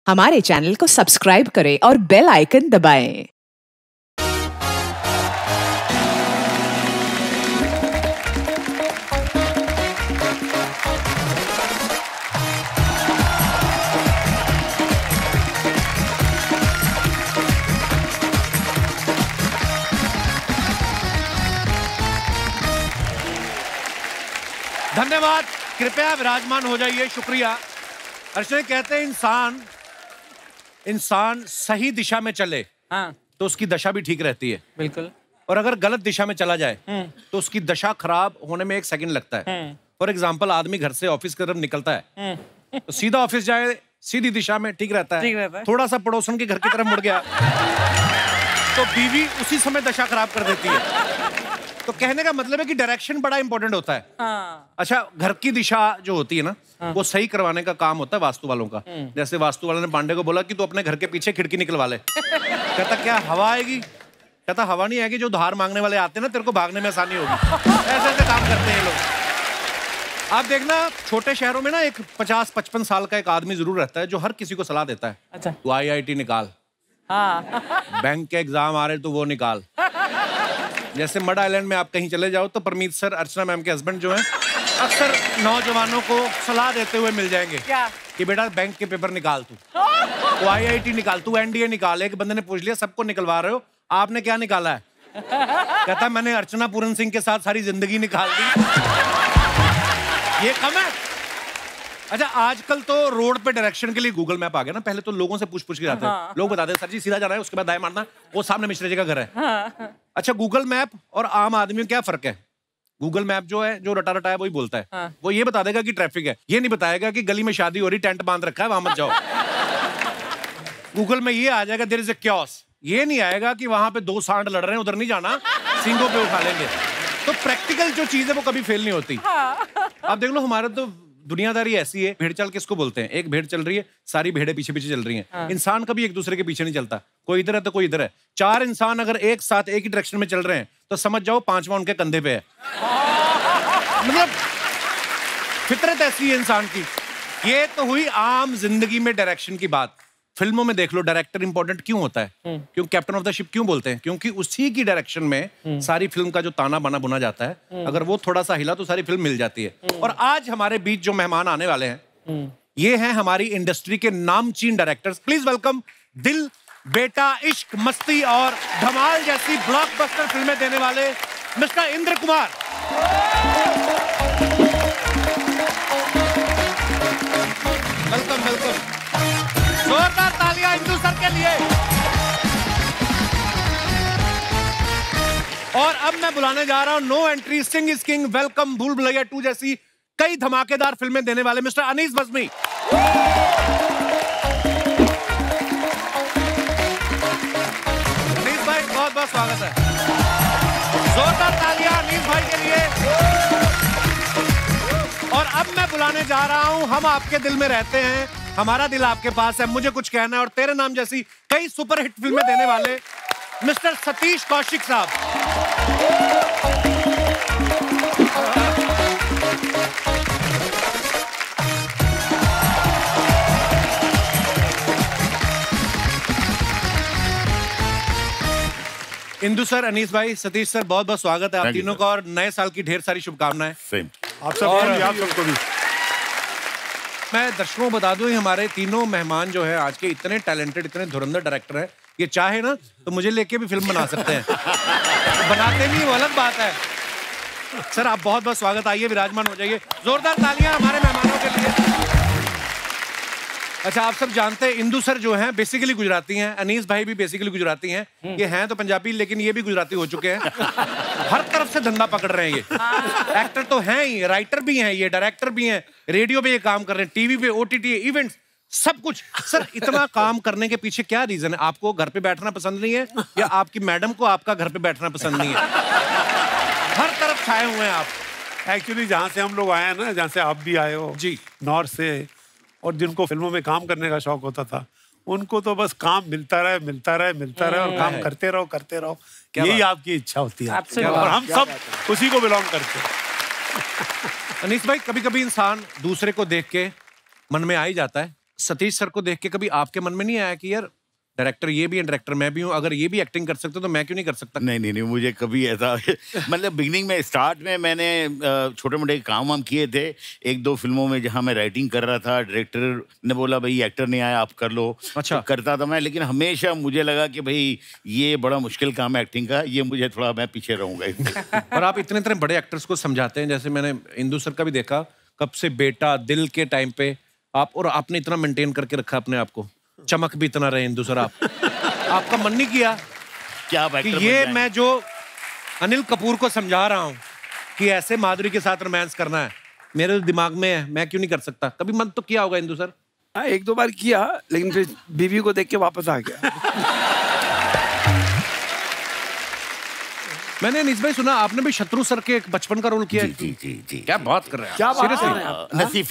हमारे चैनल को सब्सक्राइब करें और बेल आइकन दबाएं। धन्यवाद। कृपया विराजमान हो जाइए। शुक्रिया। अर्चना कहते हैं इंसान सही दिशा में चले तो उसकी दशा भी ठीक रहती है। बिल्कुल। और अगर गलत दिशा में चला जाए तो उसकी दशा खराब होने में 1 सेकंड लगता है। फॉर एग्जाम्पल, आदमी घर से ऑफिस की तरफ निकलता है तो सीधा ऑफिस जाए, सीधी दिशा में ठीक रहता है। थोड़ा सा पड़ोसन के घर की तरफ मुड़ गया तो बीवी उसी समय दशा खराब कर देती है। तो कहने का मतलब है कि डायरेक्शन बड़ा इंपॉर्टेंट होता है। अच्छा, घर की दिशा जो होती है ना, वो सही करवाने का काम होता है वास्तु वालों का। जैसे वास्तु वालों ने पांडे को बोला कि तू अपने घर के पीछे खिड़की निकलवा ले। कहता क्या हवा आएगी? कहता हवा नहीं आएगी, जो उधार मांगने वाले आते हैं ना, तेरे को भागने में आसानी होगी। ऐसे ऐसे काम करते हैं लोग। आप देखना, छोटे शहरों में ना एक 50-55 साल का एक आदमी जरूर रहता है जो हर किसी को सलाह देता है। अच्छा। तू IIT निकाल, बैंक के एग्जाम आ रहे तो वो निकाल। जैसे मड आइलैंड में आप कहीं चले जाओ तो परमीत सर, अर्चना मैम के हस्बैंड जो हैं, अक्सर नौजवानों को सलाह देते हुए मिल जाएंगे क्या? कि बेटा बैंक के पेपर निकाल, तू IIT निकाल, तू NDA निकाल। एक बंदे ने पूछ लिया, सबको निकलवा रहे हो, आपने क्या निकाला है? कहता मैंने अर्चना पूरन सिंह के साथ सारी जिंदगी निकाल दी। ये कम है? अच्छा, आजकल तो रोड पे डायरेक्शन के लिए गूगल मैप आ गया ना। पहले तो लोगों से पूछ के जाते हैं। लोग बताते हैं सर जी सीधा जाना है, उसके बाद दाएं मारना, वो सामने मिश्रा जी का घर है। अच्छा, गूगल मैप और आम आदमी में क्या फर्क है? गूगल मैप जो है, जो रटा है वही बोलता है। वो ये बता देगा कि ट्रैफिक है, ये नहीं बताएगा कि गली में शादी हो रही, टेंट बांध रखा है, वहां मत जाओ। गूगल में ये आ जाएगा देयर इज अ क्योस, ये नहीं आएगा कि वहां पे 2 सांड लड़ रहे हैं, उधर नहीं जाना, सींगों पे उठा लेंगे। तो प्रैक्टिकल जो चीज है वो कभी फेल नहीं होती। आप देख लो, हमारे तो दुनियादारी ऐसी है। भेड़ चाल किसको बोलते हैं? एक भेड़ चल रही है, सारी भेड़ें पीछे पीछे चल रही हैं। इंसान कभी एक दूसरे के पीछे नहीं चलता, कोई इधर है तो कोई इधर है। 4 इंसान अगर एक साथ एक ही डायरेक्शन में चल रहे हैं तो समझ जाओ 5वां उनके कंधे पे है। मतलब फितरत ऐसी है इंसान की। ये तो हुई आम जिंदगी में डायरेक्शन की बात। फिल्मों में देख लो, डायरेक्टर इंपॉर्टेंट क्यों होता है? क्यों कैप्टन ऑफ द शिप क्यों बोलते हैं? क्योंकि उसी की डायरेक्शन में सारी फिल्म का जो ताना बाना बुना जाता है, अगर वो थोड़ा सा हिला तो सारी फिल्म मिल जाती है। और आज हमारे बीच जो मेहमान आने वाले हैं, ये हैं हमारी इंडस्ट्री के नामचीन डायरेक्टर्स। प्लीज वेलकम दिल, बेटा, इश्क, मस्ती और धमाल जैसी ब्लॉकबस्टर फिल्में देने वाले mister Indra Kumar. Welcome welcome. जोरदार तालियां इंदु सर के लिए। और अब मैं बुलाने जा रहा हूं no entry, Singh is king, welcome, Bhool Bhulaiyaa 2 जैसी कई धमाकेदार फिल्में देने वाले मिस्टर अनीस बज़्मी। अनीस भाई, बहुत बहुत स्वागत है। जोरदार तालियां अनीस भाई के लिए। और अब मैं बुलाने जा रहा हूं, हम आपके दिल में रहते हैं, हमारा दिल आपके पास है, मुझे कुछ कहना है और तेरे नाम जैसी कई सुपरहिट फिल्में देने वाले मिस्टर सतीश कौशिक साहब। इंदु सर, अनीस भाई, सतीश सर, बहुत बहुत स्वागत है आप तीनों का और नए साल की ढेर सारी शुभकामनाएं। सेम आप सबको भी। मैं दर्शकों को बता दूं, हमारे तीनों मेहमान जो है आज के इतने टैलेंटेड, इतने धुरंधर डायरेक्टर हैं, ये चाहे ना तो मुझे लेके भी फिल्म बना सकते हैं। बनाते नहीं, वो अलग बात है। सर आप बहुत बहुत स्वागत, आइए विराजमान हो जाइए। जोरदार तालियां हमारे मेहमानों के लिए। अच्छा, आप सब जानते हैं इंदु सर जो हैं बेसिकली गुजराती हैं, अनीस भाई भी बेसिकली गुजराती हैं। ये हैं तो पंजाबी, लेकिन ये भी गुजराती हो चुके हैं। हर तरफ से धंधा पकड़ रहे हैं ये। एक्टर तो हैं ही, राइटर भी हैं, ये डायरेक्टर भी हैं, रेडियो पे ये काम कर रहे हैं, टीवी पे, OTT इवेंट्स, सब कुछ। सर इतना काम करने के पीछे क्या रीजन है? आपको घर पे बैठना पसंद नहीं है या आपकी मैडम को आपका घर पे बैठना पसंद नहीं है? हर तरफ छाए हुए हैं आप। एक्चुअली जहाँ से हम लोग आए हैं ना, जहाँ से आप भी आए हो जी, नॉर्थ से, और जिनको फिल्मों में काम करने का शौक होता था, उनको तो बस काम मिलता रहे और काम करते रहो। यही आपकी इच्छा होती है और हम सब उसी को बिलोंग करते हैं। अनीस भाई, कभी कभी इंसान दूसरे को देख के मन में आ ही जाता है सतीश सर को देख के कभी आपके मन में नहीं आया कि यार डायरेक्टर ये भी है, डायरेक्टर मैं भी हूँ, अगर ये भी एक्टिंग कर सकते तो मैं क्यों नहीं कर सकता? नहीं नहीं नहीं, मुझे कभी ऐसा मतलब बिगनिंग में स्टार्ट में मैंने छोटे मोटे काम वाम किए थे, एक दो फिल्मों में जहाँ मैं राइटिंग कर रहा था, डायरेक्टर ने बोला भाई एक्टर नहीं आया आप कर लो। अच्छा। तो करता था मैं, लेकिन हमेशा मुझे लगा कि भाई ये बड़ा मुश्किल काम है एक्टिंग का, ये मुझे थोड़ा मैं पीछे रहूंगा। और आप इतने इतने बड़े एक्टर्स को समझाते हैं, जैसे मैंने इंदु सर का भी देखा, कब से बेटा, दिल के टाइम पे आप, और आपने इतना मेंटेन करके रखा अपने आप को, चमक भी इतना रहे इंदु सर आप। आपका मन नहीं किया क्या कि ये मैं जो अनिल कपूर को समझा रहा हूँ कि ऐसे माधुरी के साथ रोमांस करना है, मेरे दिमाग में है, मैं क्यों नहीं कर सकता? कभी मन तो किया होगा इंदु सर? हाँ, एक दो बार किया, लेकिन फिर बीवी को देख के वापस आ गया। मैंने अनीस भाई सुना आपने भी शत्रु सर के एक बचपन का रोल किया है। जी जी जी। क्या बात कर रहे हैं? क्या बात कर रहे हैं हाँ, नसीब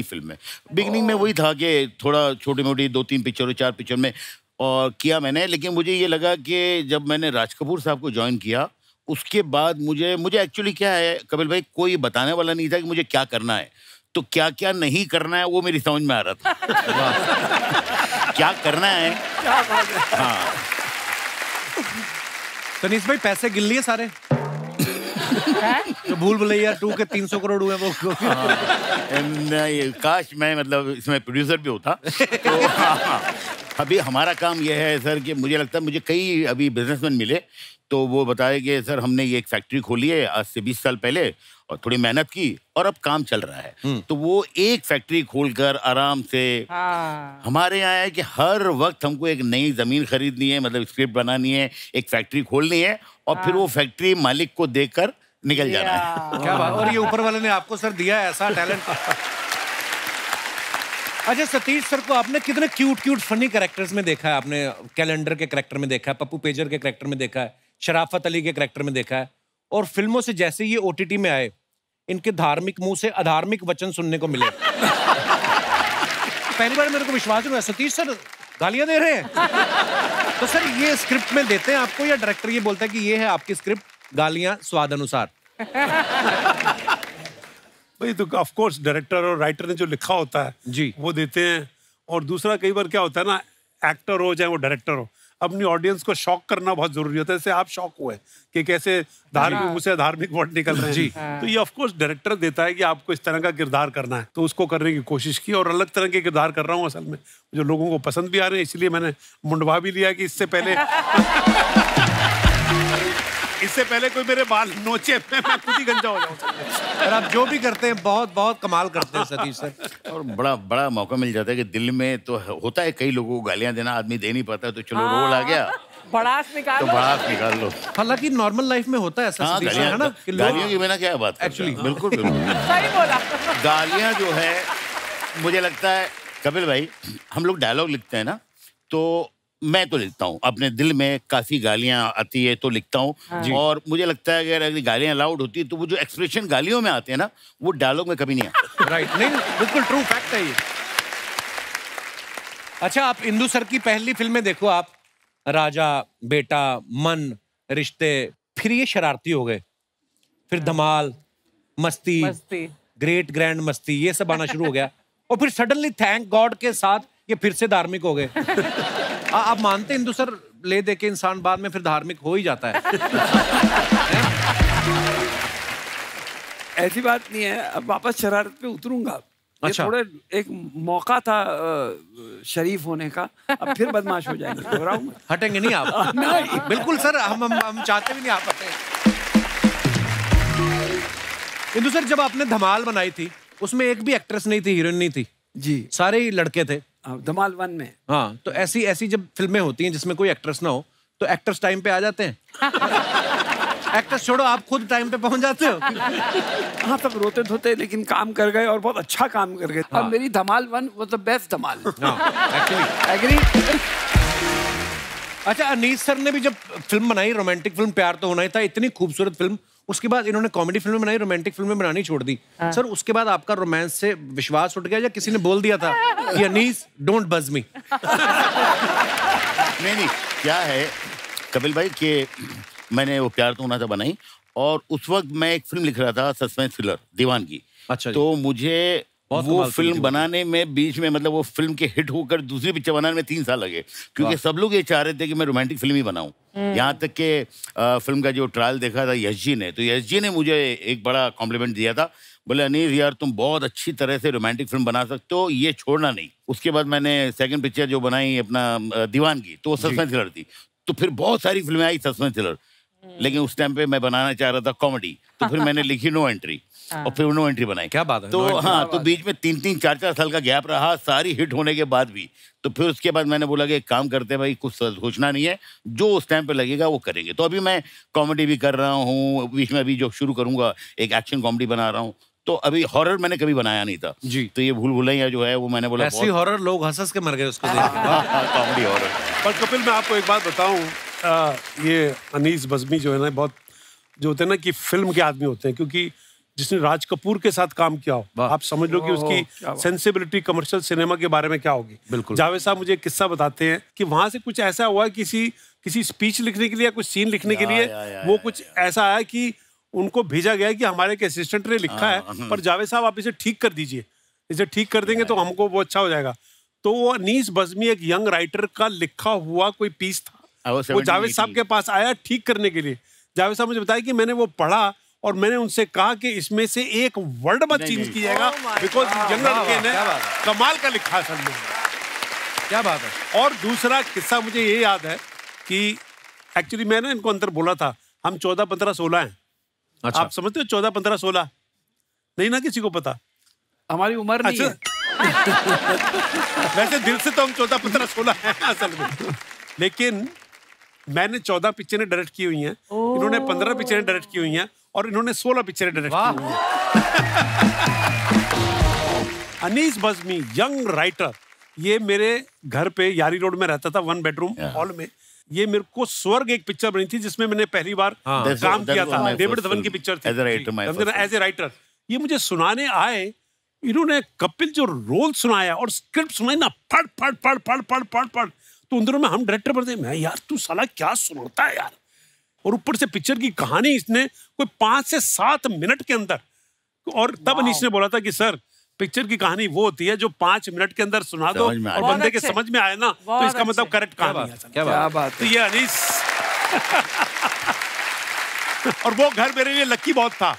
फिल्म में बिगनिंग में वही था कि थोड़ा छोटी मोटी 2-3 पिक्चरों 4 पिक्चर में और किया मैंने, लेकिन मुझे ये लगा कि जब मैंने राज कपूर साहब को ज्वाइन किया उसके बाद मुझे एक्चुअली क्या है कपिल भाई, कोई बताने वाला नहीं था कि मुझे क्या करना है, तो क्या क्या नहीं करना है वो मेरी समझ में आ रहा था। क्या करना है। हाँ तनीष भाई पैसे गिन लिए सारे? तो भूल भुलैया 2 के 300 करोड़ हुए वो। नहीं, काश मैं मतलब इसमें प्रोड्यूसर भी होता। तो हाँ, अभी हमारा काम यह है सर कि मुझे लगता है मुझे कई अभी बिजनेसमैन मिले तो वो बताए कि सर हमने ये एक फैक्ट्री खोली है आज से 20 साल पहले और थोड़ी मेहनत की और अब काम चल रहा है। तो वो एक फैक्ट्री खोलकर आराम से हमारे यहाँ है कि हर वक्त हमको एक नई जमीन खरीदनी है, मतलब स्क्रिप्ट बनानी है, एक फैक्ट्री खोलनी है और फिर वो फैक्ट्री मालिक को देकर निकल जाना है। क्या बात। और ये ऊपर वाले ने आपको सर दिया है ऐसा टैलेंट। अच्छा सतीश सर को आपने कितने क्यूट फनी कैरेक्टर्स में देखा है? आपने कैलेंडर के कैरेक्टर में देखा है, पप्पू पेजर के कैरेक्टर में देखा है, शराफत अली के कैरेक्टर में देखा है, और फिल्मों से जैसे ये ओटीटी में आए इनके धार्मिक मुंह से अधार्मिक वचन सुनने को मिले। पहली बार मेरे को विश्वास नहीं हुआ सतीश सर गालियां दे रहे हैं। तो सर ये स्क्रिप्ट में देते हैं आपको या डायरेक्टर ये बोलता है कि ये है आपकी स्क्रिप्ट, गालियां स्वाद अनुसार? वही तो ऑफ कोर्स डायरेक्टर और राइटर ने जो लिखा होता है जी वो देते हैं। और दूसरा कई बार क्या होता है ना, एक्टर हो चाहे वो डायरेक्टर हो, अपनी ऑडियंस को शॉक करना बहुत जरूरी होता है। जैसे आप शॉक हुए कि कैसे धार्मिक मुंह से धार्मिक वर्ड निकल रहे हैं जी। तो ये ऑफ कोर्स डायरेक्टर देता है कि आपको इस तरह का किरदार करना है, तो उसको करने की कोशिश की और अलग तरह के किरदार कर रहा हूँ असल में, जो लोगों को पसंद भी आ रहे हैं। इसलिए मैंने मुंडवा भी लिया कि इससे पहले कोई मेरे बाल नोचे मैं खुद ही गंजा हो जाऊं। और आप जो भी करते हैं बहुत बहुत कमाल करते हैं सतीश सर। और बड़ा बड़ा मौका मिल जाता है कि दिल में तो होता है कई लोगों को गालियां देना, आदमी दे नहीं पाता, तो चलो रोल आ गया भड़ास निकाल तो भड़ास निकाल लो। हालांकि नॉर्मल लाइफ में होता है ऐसा हाँ, सतीश सर, है ना कि लोग गालियों की बिना क्या बात एक्चुअली बिल्कुल बिल्कुल सही बोला। गालियां जो है मुझे लगता है कपिल भाई, हम लोग डायलॉग लिखते हैं ना, तो मैं तो लिखता हूँ अपने दिल में, काफी गालियां आती है तो लिखता हूँ। और मुझे लगता है अगर गालियां अलाउड होती है तो वो जो एक्सप्रेशन गालियों में आते हैं ना वो डायलॉग में कभी नहीं आते। राइट, नहीं बिल्कुल ट्रू फैक्ट है ये। अच्छा आप इंदु सर की पहली फिल्में देखो आप, राजा, बेटा, मन, रिश्ते, फिर ये शरारती हो गए, फिर धमाल, मस्ती, ग्रेट ग्रैंड मस्ती, ये सब आना शुरू हो गया और फिर सडनली थैंक गॉड के साथ ये फिर से धार्मिक हो गए। आप मानते इंदु सर ले दे के इंसान बाद में फिर धार्मिक हो ही जाता है? ऐसी बात नहीं है, अब वापस शरारत पे उतरूंगा। अच्छा। ये थोड़े एक मौका था शरीफ होने का, अब फिर बदमाश हो जाएंगे, घबराओ मत। हटेंगे नहीं आप? नहीं बिल्कुल सर, हम चाहते भी नहीं आप हटें। इंदु सर जब आपने धमाल बनाई थी उसमें एक भी एक्ट्रेस नहीं थी, हीरोइन नहीं थी जी, सारे ही लड़के थे। धमाल 1 में। हाँ, तो ऐसी जब फिल्में होती हैं जिसमें कोई एक्ट्रेस ना हो तो एक्टर्स टाइम पे आ जाते हैं? एक्टर्स छोड़ो, आप खुद टाइम पे पहुंच जाते हो? हाँ, तब रोते धोते लेकिन काम कर गए और बहुत अच्छा काम कर गए। अब मेरी धमाल 1 वो तो बेस्ट धमाल। Actually agree. अच्छा अनीस सर ने भी जब फिल्म बनाई, रोमांटिक फिल्म प्यार तो होना ही था, इतनी खूबसूरत फिल्म, उसके बाद इन्होंने कॉमेडी फिल्में बनाई, रोमांटिक फिल्में बनानी छोड़ दी। सर उसके बाद आपका रोमांस से विश्वास उठ गया या किसी ने बोल दिया था कि अनीस डोंट बज मी? नहीं, क्या है कपिल भाई कि मैंने वो प्यार तो होना था बनाई और उस वक्त मैं एक फिल्म लिख रहा था, सस्पेंस थ्रिलर दीवानगी। अच्छा। तो मुझे वो फिल्म बनाने में बीच में मतलब वो फिल्म के हिट होकर दूसरी पिक्चर बनाने में 3 साल लगे, क्योंकि सब लोग ये चाह रहे थे कि मैं रोमांटिक फिल्म ही बनाऊं। यहाँ तक कि फिल्म का जो ट्रायल देखा था यश जी ने, तो यश जी ने मुझे एक बड़ा कॉम्प्लीमेंट दिया था। बोले अनीस यार तुम बहुत अच्छी तरह से रोमांटिक फिल्म बना सकते हो, ये छोड़ना नहीं। उसके बाद मैंने सेकंड पिक्चर जो बनाई अपना दीवानगी, तो वो सस्पेंस थ्रिलर थी। तो फिर बहुत सारी फिल्में आई सस्पेंस थ्रिलर, लेकिन उस टाइम पे मैं बनाना चाह रहा था कॉमेडी, तो फिर मैंने लिखी नो एंट्री और फिर नो एंट्री बनाई। क्या बात है। तो हाँ, तो बीच में 3-3, 4-4 साल का गैप रहा, सारी हिट होने के बाद भी। तो फिर उसके बाद मैंने बोला कि एक काम करते हैं भाई, कुछ सोचना नहीं है, जो उस टाइम पे लगेगा वो करेंगे। तो अभी मैं कॉमेडी भी कर रहा हूँ, बीच में अभी जो शुरू करूंगा एक एक्शन कॉमेडी बना रहा हूँ। तो अभी हॉरर मैंने कभी बनाया नहीं था जी, तो ये भूल भुलैया जो है वो मैंने बोला ऐसी हॉरर लोग हंस के मर गए उसको देख के। Comedy horror. पर कपिल मैं आपको एक बात बताऊं, ये अनीस बज़मी जो है ना, बहुत जो होते हैं ना कि फिल्म के आदमी होते हैं, क्योंकि जिसने राज कपूर के साथ काम किया हो, आप समझ लो कि उसकी सेंसिबिलिटी कमर्शियल सिनेमा के बारे में क्या होगी। बिल्कुल। जावेद साहब मुझे एक किस्सा बताते हैं कि वहां से कुछ ऐसा हुआ किसी स्पीच लिखने के लिए या कुछ सीन लिखने के लिए वो कुछ ऐसा आया कि उनको भेजा गया कि हमारे एक असिस्टेंट ने लिखा है, पर जावेद साहब आप इसे ठीक कर दीजिए, इसे ठीक कर देंगे तो हमको वो अच्छा हो जाएगा। तो वो अनीस बज़मी एक यंग राइटर का लिखा हुआ कोई पीस था, वो जावेद साहब के पास आया ठीक करने के लिए। जावेद साहब मुझे बताया कि मैंने वो पढ़ा और मैंने उनसे कहा कि इसमें से एक वर्ड मत चेंज कीजिएगा, बिकॉज यंग लड़के ने कमाल का लिखा है सर। क्या बात है। और दूसरा किस्सा मुझे ये याद है कि एक्चुअली मैंने इनको अंदर बोला था हम 14, 15, 16 हैं। अच्छा। आप समझते हो 14, 15, 16 नहीं ना, किसी को पता? हमारी उम्र नहीं है। वैसे दिल से तो हम 14, 15, 16 हैं असल में, लेकिन मैंने 14 पिक्चरें डायरेक्ट की हुई हैं, इन्होंने 15 पिक्चरें डायरेक्ट की हुई हैं और इन्होंने 16 पिक्चरें डायरेक्ट की हुई हैं। अनीस बज़मी यंग राइटर, ये मेरे घर पे यारी रोड में रहता था, 1 बेडरूम हॉल में। ये मेरे को स्वर्ग एक पिक्चर बनी थी जिसमें मैंने पहली बार काम किया था, डेविड धवन की पिक्चर थी एज ए राइटर। ये मुझे सुनाने आए, इन्होंने कपिल जो रोल सुनाया और स्क्रिप्ट सुनाई ना, पढ़ पढ़ पढ़ पढ़ पढ़ पढ़ पढ़, तो उन दिनों में हम डायरेक्टर बनते, मैं यार तू साला क्या सुनाता है यार। और ऊपर से पिक्चर की कहानी इसने कोई 5 से 7 मिनट के अंदर, और तब अनीस ने बोला था कि सर पिक्चर की कहानी वो होती है जो 5 मिनट के अंदर सुना दो और बंदे के समझ में आए ना, तो इसका मतलब करेक्ट कहानी है। क्या बात तो ये अनीस और वो घर मेरे लिए लकी बहुत था,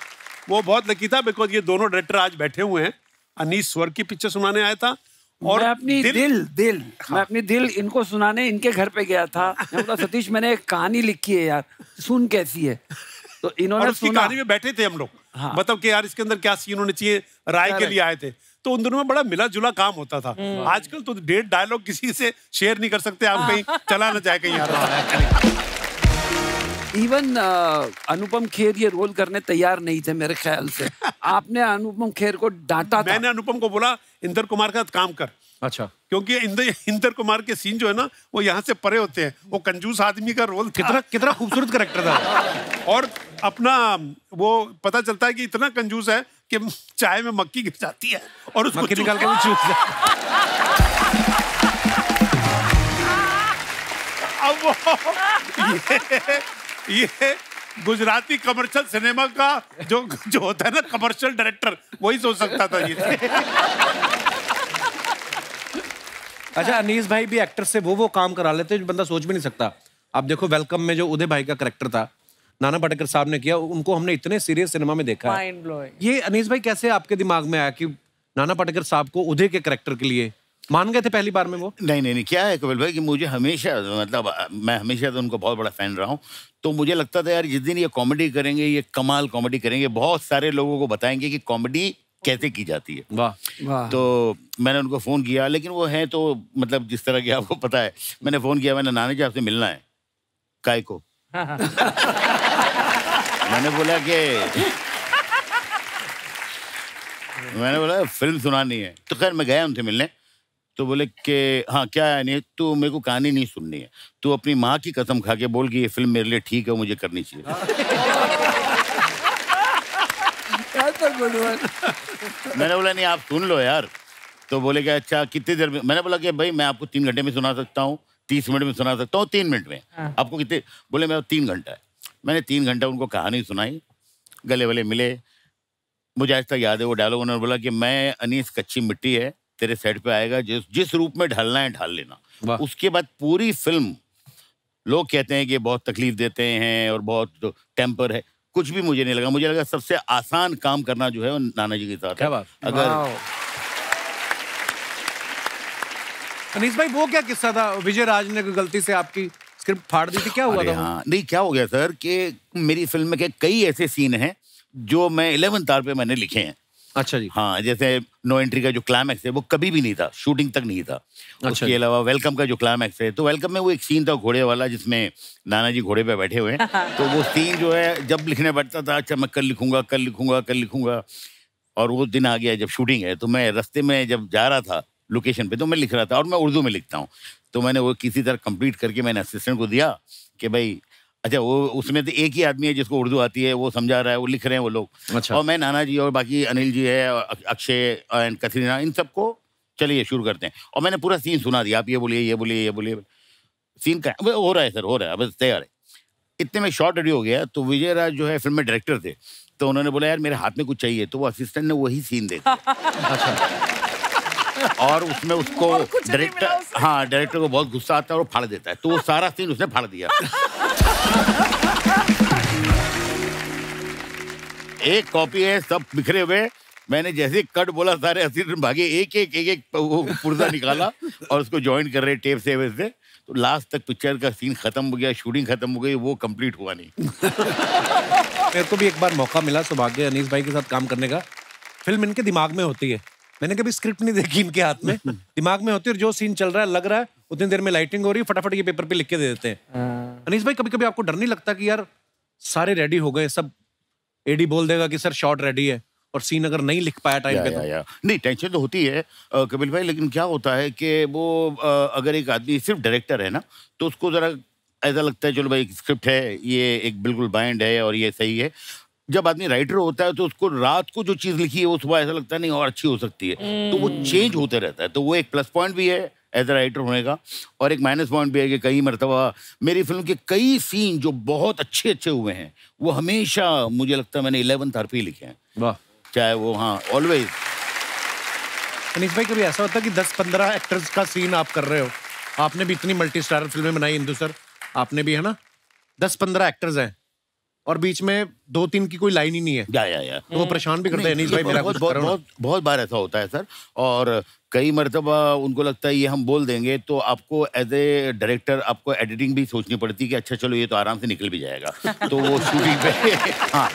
वो बहुत लकी था, बिकॉज ये दोनों डायरेक्टर आज बैठे हुए हैं। अनीस स्वर्ग की पिक्चर सुनाने आया था और मैं अपनी मैं अपनी दिल इनको सुनाने इनके घर पे गया था। मैं बोला सतीश मैंने एक कहानी लिखी है यार, सुन कैसी है। तो इन्होंने उसकी कहानी में बैठे थे हम लोग, मतलब कि यार इसके अंदर क्या सीन होने चाहिए, राय के लिए आए थे। तो उन दिनों में बड़ा मिला जुला काम होता था। आजकल तो 1.5 डायलॉग किसी से शेयर नहीं कर सकते, आप कहीं चला ना जाए कहीं यार। इवन अनुपम खेर ये रोल करने तैयार नहीं थे मेरे ख्याल से। आपने अनुपम खेर को डांटा था। मैंने अनुपम को बोला इंदर कुमार का काम कर। अच्छा। क्योंकि इंदर कुमार के सीन जो है ना वो यहाँ से परे होते हैं, वो कंजूस आदमी का रोल था। कितना खूबसूरत कैरेक्टर था। और अपना वो पता चलता है कि इतना कंजूस है कि चाय में मक्खी गिर जाती है और उसको मक्खी निकाल के वो चूस अब ये गुजराती कमर्शियल सिनेमा का जो होता है ना कमर्शियल डायरेक्टर, वही सोच सकता था ये। अच्छा, अनीस भाई भी एक्टर से वो काम करा लेते जो बंदा सोच भी नहीं सकता। आप देखो वेलकम में जो उदय भाई का कैरेक्टर था, नाना पाटेकर साहब ने किया, उनको हमने इतने सीरियस सिनेमा में देखा है। ये अनीस भाई कैसे आपके दिमाग में आया कि नाना पाटेकर साहब को उदय के कैरेक्टर के लिए मान गए थे पहली बार में वो? नहीं, क्या है कपिल भाई कि मुझे हमेशा मतलब मैं हमेशा तो उनको बहुत बड़ा फैन रहा हूँ, तो मुझे लगता था यार जिस दिन ये कॉमेडी करेंगे, ये कमाल कॉमेडी करेंगे, बहुत सारे लोगों को बताएंगे कि कॉमेडी कैसे की जाती है। वाह। तो मैंने उनको फोन किया, लेकिन वो है तो मतलब जिस तरह की आपको पता है, मैंने फोन किया, मैंने नाना जी आपसे मिलना है। काय को? मैंने बोला फिल्म सुनानी है। तो खैर मैं गया उनसे मिलने, तो बोले कि हाँ क्या है, नहीं तू मेरे को कहानी नहीं सुननी है, तू अपनी माँ की कसम खा के बोल कि ये फिल्म मेरे लिए ठीक है, मुझे करनी चाहिए। मैंने बोला नहीं आप सुन लो यार। तो बोले कि अच्छा कितनी देर में? मैंने बोला कि भाई मैं आपको 3 घंटे में सुना सकता हूँ, 30 मिनट में सुना सकता हूँ, 3 मिनट में। आपको कितने? बोले मैं 3 घंटा है। मैंने 3 घंटा उनको कहानी सुनाई, गले वले मिले, मुझे आज तक याद है वो डायलॉग, उन्होंने बोला कि मैं अनीस कच्ची मिट्टी है, तेरे सेट पे आएगा, जिस रूप में ढलना है ढाल लेना। उसके बाद पूरी फिल्म लोग कहते हैं कि बहुत तकलीफ देते हैं और बहुत टेम्पर है, कुछ भी मुझे नहीं लगा। मुझे लगा सबसे आसान काम करना जो है वो नाना जी के साथ। क्या बात। अगर अनीस भाई वो क्या किस्सा था, विजय राज ने गलती से आपकी स्क्रिप्ट फाड़ दी थी, क्या हुआ था? हाँ, नहीं क्या हो गया सर कि मेरी फिल्म में के कई ऐसे सीन हैं जो मैं 11th आवर पे मैंने लिखे हैं। अच्छा जी। हाँ, जैसे नो एंट्री का जो क्लाइमैक्स है वो कभी भी नहीं था, शूटिंग तक नहीं था। उसके अलावा वेलकम का जो क्लाइमैक्स है, तो वेलकम में वो एक सीन था घोड़े वाला जिसमें नाना जी घोड़े पे बैठे हुए हैं। तो वो सीन जो है जब लिखने बैठता था, अच्छा मैं कल लिखूंगा कल लिखूंगा कल लिखूंगा, और वो दिन आ गया जब शूटिंग है। तो मैं रास्ते में जब जा रहा था लोकेशन पे तो मैं लिख रहा था, और मैं उर्दू में लिखता हूँ। तो मैंने वो किसी तरह कंप्लीट करके मैंने असिस्टेंट को दिया कि भाई अच्छा, वो उसमें तो एक ही आदमी है जिसको उर्दू आती है, वो समझा रहा है, वो लिख रहे हैं वो लोग। अच्छा। और मैं नाना जी और बाकी अनिल जी है, अक्षय एंड कतरीना, इन सबको चलिए शुरू करते हैं। और मैंने पूरा सीन सुना दिया, आप ये बोलिए ये बोलिए ये बोलिए, सीन का हो रहा है सर, हो रहा है, बस तैयार है। इतने में शॉट रेडी हो गया। तो विजय राज जो है फिल्म में डायरेक्टर थे, तो उन्होंने बोला यार मेरे हाथ में कुछ चाहिए, तो वो असिस्टेंट ने वही सीन दे दिया। अच्छा। और उसमें उसको डायरेक्टर को बहुत गुस्सा आता है और वो फाड़ देता है, तो वो सारा सीन उसने फाड़ दिया। एक कॉपी है, सब बिखरे हुए। मैंने जैसे कट बोला सारे असिस्टेंट भागे, एक एक वो पुर्जा निकाला और उसको ज्वाइन कर रहे टेप से वैसे। तो लास्ट तक पिक्चर का सीन खत्म हो गया, शूटिंग खत्म हो गई, वो कंप्लीट हुआ नहीं। मेरे को भी एक बार मौका मिला सौभाग्य अनीस भाई के साथ काम करने का। फिल्म इनके दिमाग में होती है, मैंने कभी स्क्रिप्ट नहीं देखी इनके हाथ में। दिमाग में होती है और जो सीन चल रहा है लग रहा है उतनी देर में लाइटिंग हो रही है, फटाफट ये पेपर पे लिख के दे देते हैं। अनीस भाई कभी कभी आपको डर नहीं लगता कि यार सारे रेडी हो गए, सब एडी बोल देगा कि सर शॉट रेडी है, और सीन अगर नहीं लिख पाया टाइम पे तो? नहीं, टेंशन तो होती है कपिल भाई, लेकिन क्या होता है कि वो अगर एक आदमी सिर्फ डायरेक्टर है ना, तो उसको जरा ऐसा लगता है चलो भाई स्क्रिप्ट है, ये एक बिल्कुल बाइंड है और ये सही है। जब आदमी राइटर होता है तो उसको रात को जो चीज लिखी है वो सुबह ऐसा लगता है नहीं और अच्छी हो सकती है, तो वो चेंज होते रहता है। तो वो एक प्लस पॉइंट भी है एज अ राइटर होने का, और एक माइनस पॉइंट भी है कि कई मरतबा मेरी फिल्म के कई सीन जो बहुत अच्छे अच्छे हुए हैं वो हमेशा मुझे लगता है मैंने 11th आवर पे ही लिखे हैं। वाह। चाहे वो हाँ ऑलवेज। अनीस भाई कभी ऐसा होता है कि 10-15 एक्टर्स का सीन आप कर रहे हो? आपने भी इतनी मल्टी स्टारर फिल्में बनाई, इंदु सर आपने भी, है ना? 10-15 एक्टर्स हैं और बीच में 2-3 की कोई लाइन ही नहीं है। या तो वो परेशान भी करते हैं, अनीस भाई मेरा कुछ करो ना। बहुत बार ऐसा होता है सर, और कई मरतबा उनको लगता है ये हम बोल देंगे तो आपको एज ए डायरेक्टर आपको एडिटिंग भी सोचनी पड़ती है कि अच्छा चलो ये तो आराम से निकल भी जाएगा। तो वो शूटिंग पे हाँ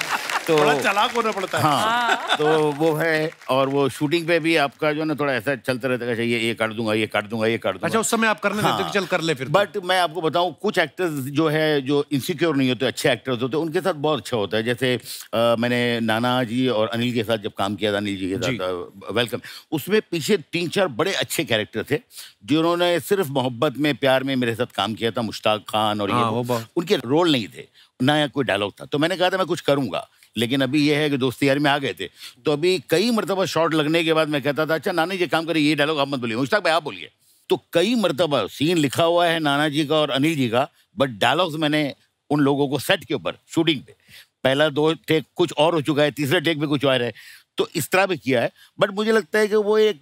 तो बड़ा चालाक होना पड़ता है। हाँ, तो वो है, और वो शूटिंग पे भी आपका जो है ना थोड़ा ऐसा चलता रहता है, ये काट दूंगा ये काट दूंगा ये काट दूंगा। अच्छा, उस समय आप करने देते कि चल कर ले फिर। बट मैं आपको बताऊं कुछ एक्टर्स जो है जो इनसिक्योर नहीं होते, अच्छे एक्टर्स होते हैं, उनके साथ बहुत अच्छा होता है। जैसे मैंने नाना जी और अनिल के साथ जब काम किया था, अनिल जी के साथ वेलकम, उसमें पीछे 3-4 बड़े अच्छे कैरेक्टर थे जिन्होंने सिर्फ मोहब्बत में प्यार में मेरे साथ काम किया था। मुश्ताक खान और ये उनके रोल नहीं थे, ना कोई डायलॉग था। तो मैंने कहा था मैं कुछ करूंगा, लेकिन अभी ये है कि दोस्ती यारी में आ गए थे। तो अभी कई मरतबा शॉट लगने के बाद मैं कहता था अच्छा नाना जी काम करिए, ये डायलॉग आप मत बोलिए, मुश्ताक भाई आप बोलिए। तो कई मरतबा सीन लिखा हुआ है नाना जी का और अनिल जी का, बट डायलॉग्स मैंने उन लोगों को सेट के ऊपर शूटिंग पे पहला 2 टेक कुछ और हो चुका है, तीसरे टेक पे कुछ और है, तो इस तरह भी किया है। बट मुझे लगता है कि वो एक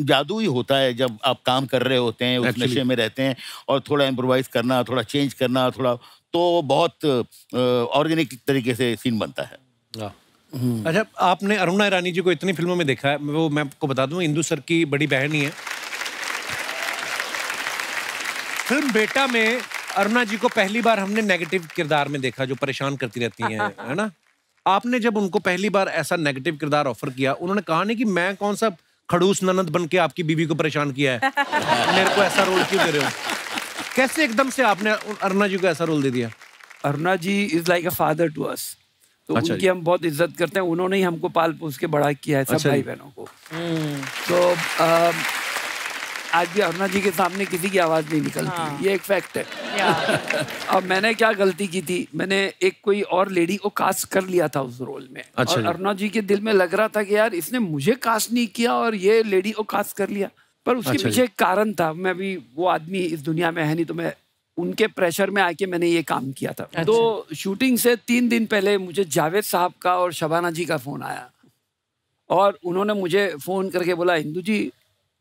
जादू ही होता है जब आप काम कर रहे होते हैं, उस नशे में रहते हैं, और थोड़ा इम्प्रोवाइज करना, थोड़ा चेंज करना, थोड़ा तो बहुत ऑर्गेनिक तरीके से सीन बनता है। अच्छा, आपने अरुणा ईरानी जी को इतनी फिल्मों में देखा है, वो मैं आपको बता दूं इंदु सर की बड़ी बहन ही है। फिल्म बेटा में अरुणा जी को पहली बार हमने नेगेटिव किरदार में देखा, जो परेशान करती रहती हैं, है ना? आपने जब उनको पहली बार ऐसा नेगेटिव किरदार ऑफर किया, उन्होंने कहा नहीं कि मैं कौन सा खड़ूस ननद बन के आपकी बीवी को परेशान किया है, मेरे को ऐसा रोल क्यों दे रहे हो? कैसे एकदम से आपने अरुणा जी को ऐसा रोल दे दिया? Aruna ji is like a father to us, तो अच्छा उनकी हम बहुत इज्जत करते हैं। उन्होंने ही हमको पाल पोस के बड़ा किया है, सब अच्छा भाई बहनों को। तो आज भी अरुणा जी के सामने किसी की आवाज नहीं निकलती, ये एक फैक्ट है। अब मैंने क्या गलती की थी, मैंने एक कोई और लेडी को कास्ट कर लिया था उस रोल में। अच्छा, और अरुणा जी के दिल में लग रहा था कि यार इसने मुझे कास्ट नहीं किया और ये लेडी को कास्ट कर लिया, पर उसके पीछे एक कारण था। मैं भी वो आदमी इस दुनिया में है नहीं, तो मैं उनके प्रेशर में आके मैंने ये काम किया था। तो शूटिंग से 3 दिन पहले मुझे जावेद साहब का और शबाना जी का फोन आया और उन्होंने मुझे फ़ोन करके बोला, इंदु जी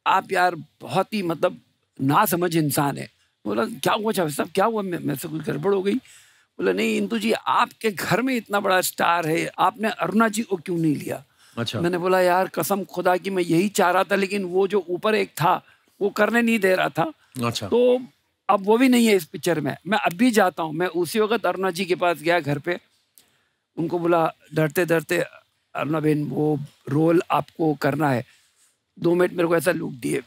आप यार बहुत ही मतलब ना समझ इंसान है। बोला क्या हुआ साहब, क्या हुआ? मैं से कुछ गड़बड़ हो गई? बोला नहीं इंदु जी, आपके घर में इतना बड़ा स्टार है, आपने अरुणा जी को क्यों नहीं लिया? अच्छा। मैंने बोला यार कसम खुदा की मैं यही चाह रहा था, लेकिन वो जो ऊपर एक था वो करने नहीं दे रहा था। अच्छा। तो अब वो भी नहीं है इस पिक्चर में। मैं अभी जाता हूँ, मैं उसी वक्त अरुणा जी के पास गया घर पे, उनको बोला डरते डरते, अरुणा बहन वो रोल आपको करना है। 2 मिनट मेरे को ऐसा लुक दिए,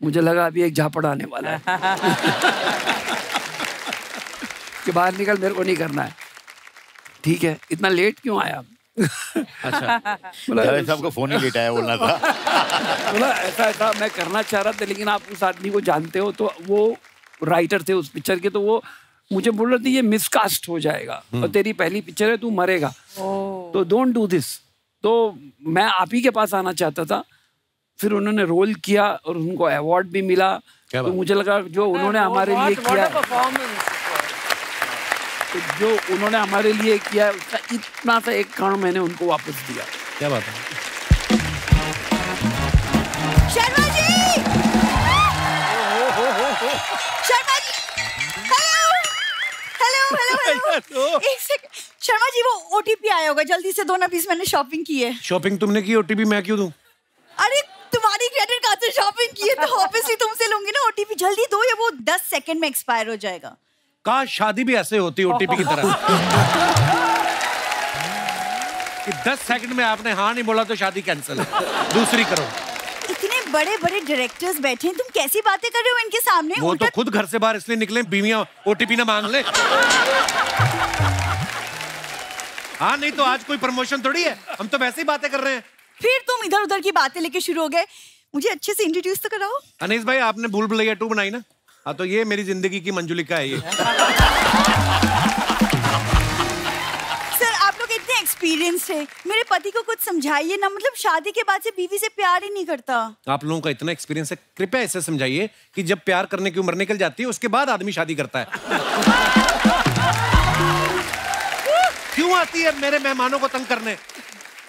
मुझे लगा अभी एक झापड़ आने वाला है कि बाहर निकल, मेरे को नहीं करना है। ठीक है, इतना लेट क्यों आया? अच्छा। बोला साहब को फोन ही लेट आया बोलना था। बोला ऐसा मैं करना चाह रहा था, लेकिन आप उस आदमी को जानते हो, तो वो राइटर थे उस पिक्चर के, तो वो मुझे बोल रहे थे ये मिसकास्ट हो जाएगा और तेरी पहली पिक्चर है, तू मरेगा, तो डोंट डू दिस। तो मैं आप ही के पास आना चाहता था। फिर उन्होंने रोल किया और उनको अवार्ड भी मिला। तो मुझे लगा जो उन्होंने हमारे लिए किया, तो जो उन्होंने हमारे लिए किया उसका इतना सा एक कण मैंने उनको वापस दिया। क्या बात है? शर्मा जी! शर्मा जी! हेलो! एक सेकंड, शर्मा जी वो ओटीपी आया होगा, जल्दी से दो ना प्लीज, मैंने शॉपिंग की है। शॉपिंग तुमने की, ओटीपी मैं क्यों दूं? अरे तुम्हारी क्रेडिट कार्ड से शॉपिंग की है तो ऑब्वियसली तुमसे लूंगी ना ओटीपी। जल्दी दो, ये वो 10 सेकंड में एक्सपायर हो जाएगा। काश शादी भी ऐसे होती ओटीपी की तरह कि 10 सेकंड में आपने हाँ नहीं बोला तो शादी कैंसिल है, दूसरी करो। इतने बड़े बड़े डायरेक्टर्स बैठे हैं, तुम कैसी बातें कर रहे हो इनके सामने? वो तो खुद घर से बाहर इसलिए निकले बीवियां ओटीपी ना मांग ले। हाँ नहीं तो आज कोई प्रमोशन थोड़ी है, हम तो वैसे ही बातें कर रहे हैं। फिर तुम इधर उधर की बातें लेके शुरू हो गए। मुझे अच्छे से इंट्रोड्यूस तो कराओ। अनीस भाई आपने भूल भुलैया 2 बनाई ना? हाँ तो ये मेरी जिंदगी की मंजुलिका है ये। सर आप लोग इतने एक्सपीरियंस है, मेरे पति को कुछ समझाइए ना, मतलब शादी के बाद से बीवी से प्यार ही नहीं करता। आप लोगों का इतना एक्सपीरियंस है, कृपया ऐसे समझाइए कि जब प्यार करने की उम्र निकल जाती है उसके बाद आदमी शादी करता है। क्यों आती है मेरे मेहमानों को तंग करने?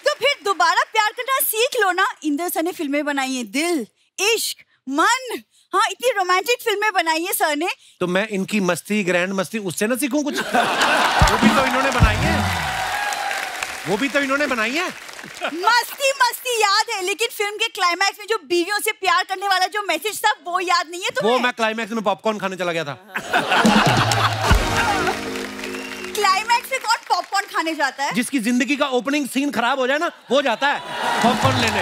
तो फिर दोबारा प्यार करना सीख लो ना। इंदर सर ने फिल्में बनाई है, दिल, इश्क, मन, हाँ इतनी रोमांटिक फिल्में बनाई है सर ने। तो मैं इनकी मस्ती, ग्रैंड मस्ती उससे ना सीखूं कुछ? वो भी तो इन्होंने बनाई है, वो भी तो इन्होंने बनाई है। मस्ती मस्ती याद है, लेकिन फिल्म के क्लाइमैक्स में जो बीवियों से प्यार करने वाला जो मैसेज था वो याद नहीं है तुम्हें? वो मैं क्लाइमैक्स में पॉपकॉर्न खाने चला गया था। क्लाइमैक्स में कौन पॉपकॉर्न खाने जाता है? जिसकी जिंदगी का ओपनिंग सीन खराब हो जाए ना, वो जाता है पॉपकॉर्न लेने।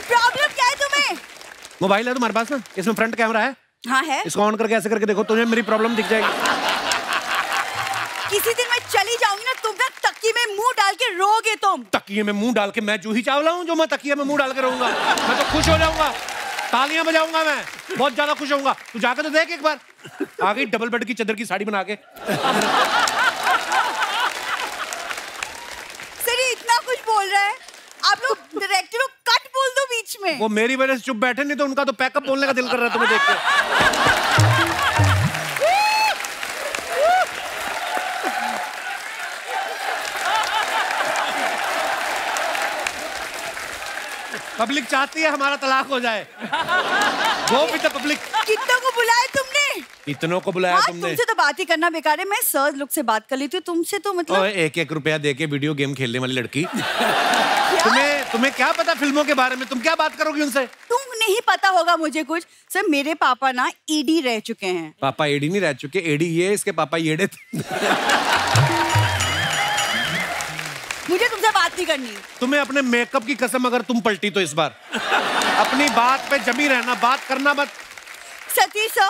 प्रॉब्लम क्या है तुम्हें? मोबाइल है तुम्हारे पास ना, इसमें फ्रंट कैमरा है। हाँ है। इसको ऑन करके ऐसे करके देखो, तुम्हें मेरी प्रॉब्लम दिख जाएगी। किसी दिन मैं चली जाऊंगी ना, तुम ना तकिए में मुंह डाल के रोगे तुम। तकिए में मुंह डाल के? मैं जूही चावला हूँ जो मैं तकिए में मुंह डाल के रहूंगा? मैं तो खुश हो जाऊंगा, तालियां बजाऊंगा, मैं बहुत ज्यादा खुश होऊंगा। तू जाकर तो देख एक बार, आ गई डबल बेड की चादर की साड़ी बना के। सर ये इतना कुछ बोल रहा है, आप लोग डायरेक्टर को कट बोल दो बीच में। वो मेरी वजह से चुप बैठे, नहीं तो उनका तो पैकअप बोलने का दिल कर रहा है तुम्हें देख के। पब्लिक चाहती है हमारा तलाक हो जाए, वो भी तो पब्लिक। कितनों को बुलाया तुमने? इतनों को बुलाया हाँ, तुमने? तुमसे तो बात ही करना बेकार है, मैं सर लोग से बात कर लेती हूँ, तुमसे तो मतलब। 1-1 रुपया देके वीडियो गेम खेलने वाली लड़की। तुम्हें क्या पता फिल्मों के बारे में? तुम क्या बात करोगी उनसे? तुम नहीं पता होगा मुझे कुछ। सर मेरे पापा ना ईडी रह चुके हैं। पापा एडी नहीं रह चुके, एडी ये, इसके पापा येड़े थे। मुझे तुमसे बात नहीं करनी। तुम्हें अपने मेकअप की कसम, अगर तुम पलटी तो इस बार अपनी बात पे जमी रहना, बात करना मत। सतीश सर,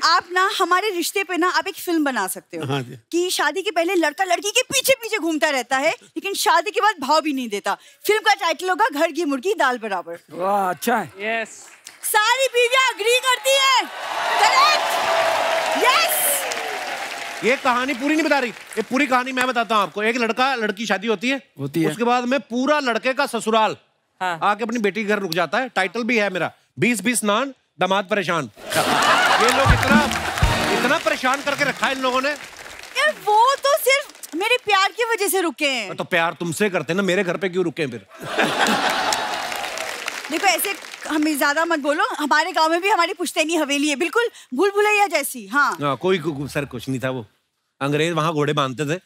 आप ना हमारे रिश्ते पे ना आप एक फिल्म बना सकते हो। हाँ जी। कि शादी के पहले लड़का लड़की के पीछे पीछे घूमता रहता है, लेकिन शादी के बाद भाव भी नहीं देता। फिल्म का टाइटल होगा घर की मुर्गी दाल बराबर। वाह अच्छा है। यस। सारी बीवियां अग्री करती हैं। करेक्ट? यस। ये कहानी पूरी नहीं बता रही, ये पूरी कहानी मैं बताता हूँ आपको। एक लड़का लड़की शादी होती है, उसके बाद में पूरा लड़के का ससुराल आके अपनी बेटी के घर रुक जाता है। टाइटल भी है मेरा, 20-20 नान दामाद परेशान। ये लोग इतना परेशान करके रखा है इन लोगों ने। यार वो तो सिर्फ मेरे प्यार की वजह से रुके हैं। तो प्यार तुमसे करते ना, मेरे घर पे क्यों रुके फिर? देखो ऐसे हमें ज्यादा मत बोलो, हमारे गांव में भी हमारी पुश्तैनी हवेली है, बिल्कुल भूल भुलैया जैसी। हाँ कोई सर कुछ नहीं था, वो अंग्रेज वहां घोड़े बांधते थे।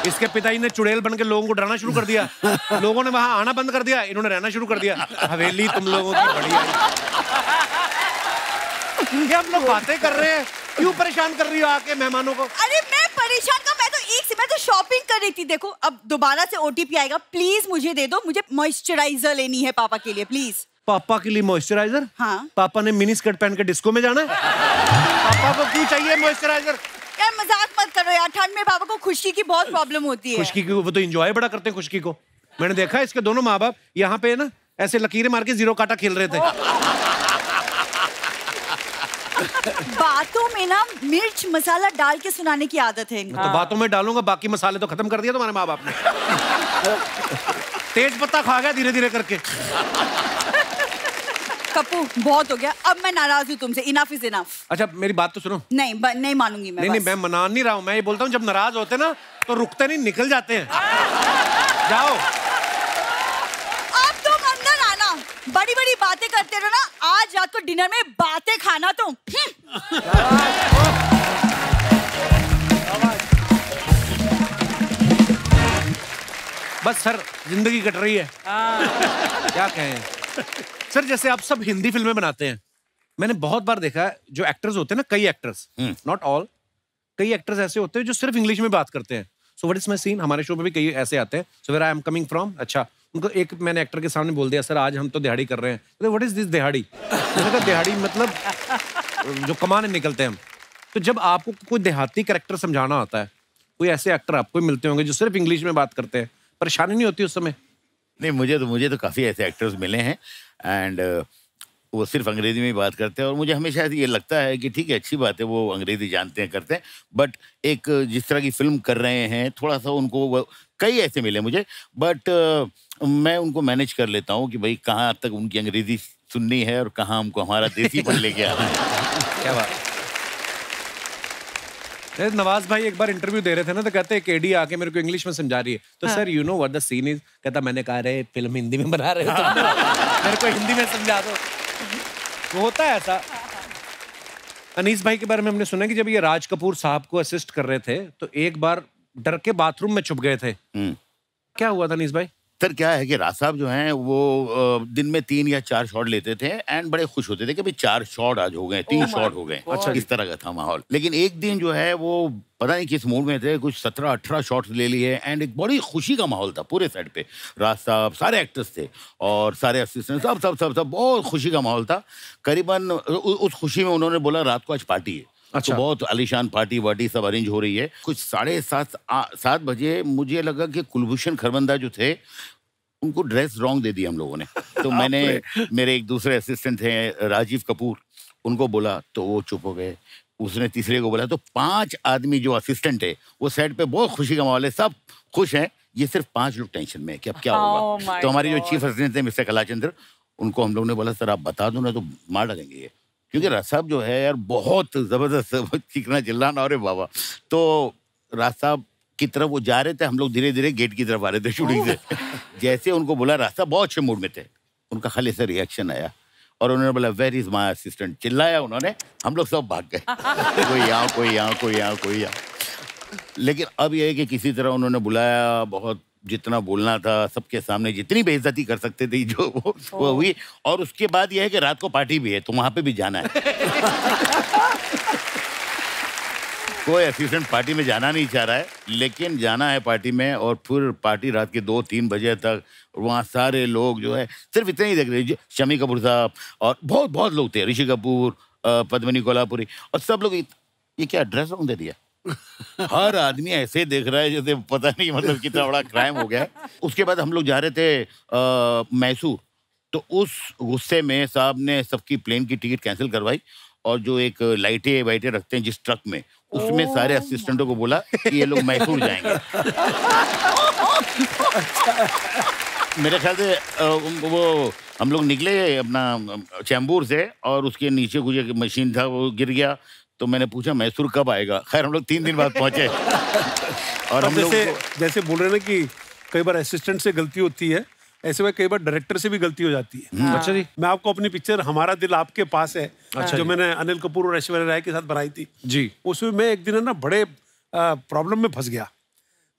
इसके पिताजी ने चुड़ैल बन के लोगों को डराना शुरू कर दिया, लोगों ने वहां आना बंद कर दिया, इन्होंने रहना शुरू कर दिया। हवेली तुम लोगों की बढ़िया। क्या हम लोग बातें कर रहे हैं, क्यों परेशान कर रही हो आके मेहमानों को? अरे मैं परेशान का, मैं तो शॉपिंग कर रही थी। देखो अब दोबारा से ओटीपी आएगा, प्लीज मुझे दे दो, मुझे मॉइस्चराइजर लेनी है पापा के लिए, प्लीज। पापा के लिए मॉइस्चराइजर? हाँ। पापा ने मिनी स्कर्ट पहन के डिस्को में जाना है? पापा को क्यों चाहिए मॉइस्चराइजर? यार मजाक मत करो यार, ठंड में पापा को खुश्की की बहुत प्रॉब्लम होती है। खुश्की की वो तो एंजॉय बड़ा करते हैं खुश्की को। मैंने देखा इसके दोनों माँ बाप यहाँ पे ना ऐसे लकीरें मार के जीरो काटा खेल रहे थे। बातों में ना मिर्च मसाला डाल के सुनाने की आदत है इनको। तो बातों में डालूंगा, बाकी मसाले तो खत्म कर दिया तुम्हारे माँ बाप ने। तेज पत्ता खा गया धीरे धीरे करके। कप्पू बहुत हो गया, अब मैं नाराज हूँ तुमसे, इनफ इज इनफ। अच्छा मेरी बात तो सुनो। नहीं नहीं मानूंगी मैं। नहीं मैं मना नहीं रहा हूँ, मैं ये बोलता हूँ जब नाराज होते ना तो रुकते नहीं, निकल जाते हैं। जाओ अब तुम अंदर आना, बड़ी बड़ी बातें करते रहो ना, आज रात को डिनर में बातें खाना तुम। बस सर जिंदगी कट रही है। क्या कहें सर, जैसे आप सब हिंदी फिल्में बनाते हैं, मैंने बहुत बार देखा है जो एक्टर्स होते हैं ना, कई एक्टर्स, नॉट ऑल, कई एक्टर्स ऐसे होते हैं जो सिर्फ इंग्लिश में बात करते हैं। So what is my scene, हमारे शो में भी कई ऐसे आते हैं। So where I am coming from, अच्छा उनको एक मैंने एक्टर के सामने बोल दिया, सर आज हम तो दिहाड़ी कर रहे हैं। व्हाट इज दिस दिहाड़ी? मैंने कहा दिहाड़ी मतलब जो कमाने निकलते हैं हम। तो जब आपको कोई देहाती कैरेक्टर समझाना होता है, कोई ऐसे एक्टर आपको मिलते होंगे जो सिर्फ इंग्लिश में बात करते हैं, परेशानी नहीं होती उस समय? नहीं, मुझे तो काफ़ी ऐसे एक्टर्स मिले हैं एंड वो सिर्फ अंग्रेजी में ही बात करते हैं, और मुझे हमेशा ये लगता है कि ठीक है, अच्छी बात है, वो अंग्रेजी जानते हैं, करते हैं, बट एक जिस तरह की फिल्म कर रहे हैं थोड़ा सा उनको, कई ऐसे मिले मुझे, बट मैं उनको मैनेज कर लेता हूँ कि भाई कहाँ तक उनकी अंग्रेजी सुननी है और कहाँ हमको हमारा देसीपन लेके आना है। क्या बात। नवाज भाई एक बार इंटरव्यू दे रहे थे ना, तो कहते हैं केडी आके मेरे को इंग्लिश में समझा रही है, तो sir you know what the scene is. कहता मैंने कहा रे फिल्म हिंदी में बना रहे हो तो मेरे को हिंदी में समझा दो। वो होता है ऐसा। अनीस भाई के बारे में हमने सुना कि जब ये राज कपूर साहब को असिस्ट कर रहे थे तो एक बार डर के बाथरूम में छुप गए थे। क्या हुआ था अनीस भाई? सर क्या है कि राज साहब जो हैं वो दिन में 3 या 4 शॉट लेते थे एंड बड़े खुश होते थे कि भाई 4 शॉट आज हो गए, 3 शॉट हो गए। अच्छा, इस तरह का था माहौल। लेकिन एक दिन जो है वो पता नहीं किस मूड में थे, कुछ 17-18 शॉट्स ले लिए एंड एक बड़ी खुशी का माहौल था पूरे सेट पे। राज साहब, सारे एक्टर्स थे और सारे असिस्टेंट, सब बहुत खुशी का माहौल था। करीबन उस खुशी में उन्होंने बोला रात को आज पार्टी है। अच्छा। तो बहुत आलीशान पार्टी वार्टी सब अरेंज हो रही है। कुछ 7:30 बजे मुझे लगा कि कुलभूषण खरबंदा जो थे उनको ड्रेस रॉन्ग दे दिया हम लोगों ने। तो मैंने मेरे एक दूसरे असिस्टेंट थे राजीव कपूर, उनको बोला तो वो चुप हो गए। उसने तीसरे को बोला, तो 5 आदमी जो असिस्टेंट है वो सेट पे बहुत खुशी का माहौल है, सब खुश हैं, ये सिर्फ 5 लोग टेंशन में है कि अब क्या होगा। तो हमारी जो चीफ असिस्टेंट थे मिस्टर कलाचंद्र, उनको हम लोगों ने बोला सर आप बता दो ना तो मार डालेंगे ये, क्योंकि राज साहब जो है यार बहुत जबरदस्त चीखना चिल्लाना, अरे बाबा। तो राज साहब की तरफ वो जा रहे थे, हम लोग धीरे धीरे गेट की तरफ आ रहे थे शूटिंग से। जैसे उनको बोला, राज साहब बहुत अच्छे मूड में थे, उनका खाली सा रिएक्शन आया और उन्होंने बोला वेयर इज माय असिस्टेंट, चिल्लाया उन्होंने, हम लोग सब भाग गए। कोई यहाँ कोई यहाँ कोई यहाँ कोई यहाँ। लेकिन अब यह है कि किसी तरह उन्होंने बुलाया, बहुत जितना बोलना था सबके सामने जितनी बेइज्जती कर सकते थे जो वो हुई। और उसके बाद यह है कि रात को पार्टी भी है तो वहां पे भी जाना है। कोई असिस्टेंट पार्टी में जाना नहीं चाह रहा है, लेकिन जाना है पार्टी में, और फिर पार्टी रात के 2-3 बजे तक। वहाँ सारे लोग जो है सिर्फ इतने ही देख रहे हैं, शमी कपूर साहब और बहुत लोग थे, ऋषि कपूर, पद्मिनी कोल्हापुरी, और सब लोग ये क्या ड्रेस रॉन्ग दे दिया। हर आदमी ऐसे देख रहा है जैसे पता नहीं मतलब कितना बड़ा क्राइम हो गया। उसके बाद हम लोग जा रहे थे मैसूर, तो उस गुस्से में साहब ने सबकी प्लेन की टिकट कैंसिल करवाई, और जो एक लाइटें वाइटें रखते हैं जिस ट्रक में, उसमें सारे असिस्टेंटों को बोला कि ये लोग मैसूर जाएंगे। मेरे ख्याल से वो हम लोग निकले अपना चैम्बूर से, और उसके नीचे कुछ एक मशीन था वो गिर गया। तो मैंने पूछा मैसूर कब आएगा, खैर हम लोग 3 दिन बाद पहुंचे। और हम जैसे लोग जैसे बोल रहे हैं ना कि कई बार असिस्टेंट से गलती होती है, ऐसे में कई बार डायरेक्टर से भी गलती हो जाती है। अच्छा जी। मैं आपको अपनी पिक्चर हमारा दिल आपके पास है, जो मैंने अनिल कपूर और ऐश्वर्या राय के साथ बनाई थी जी, उसमें मैं एक दिन है ना बड़े प्रॉब्लम में फंस गया।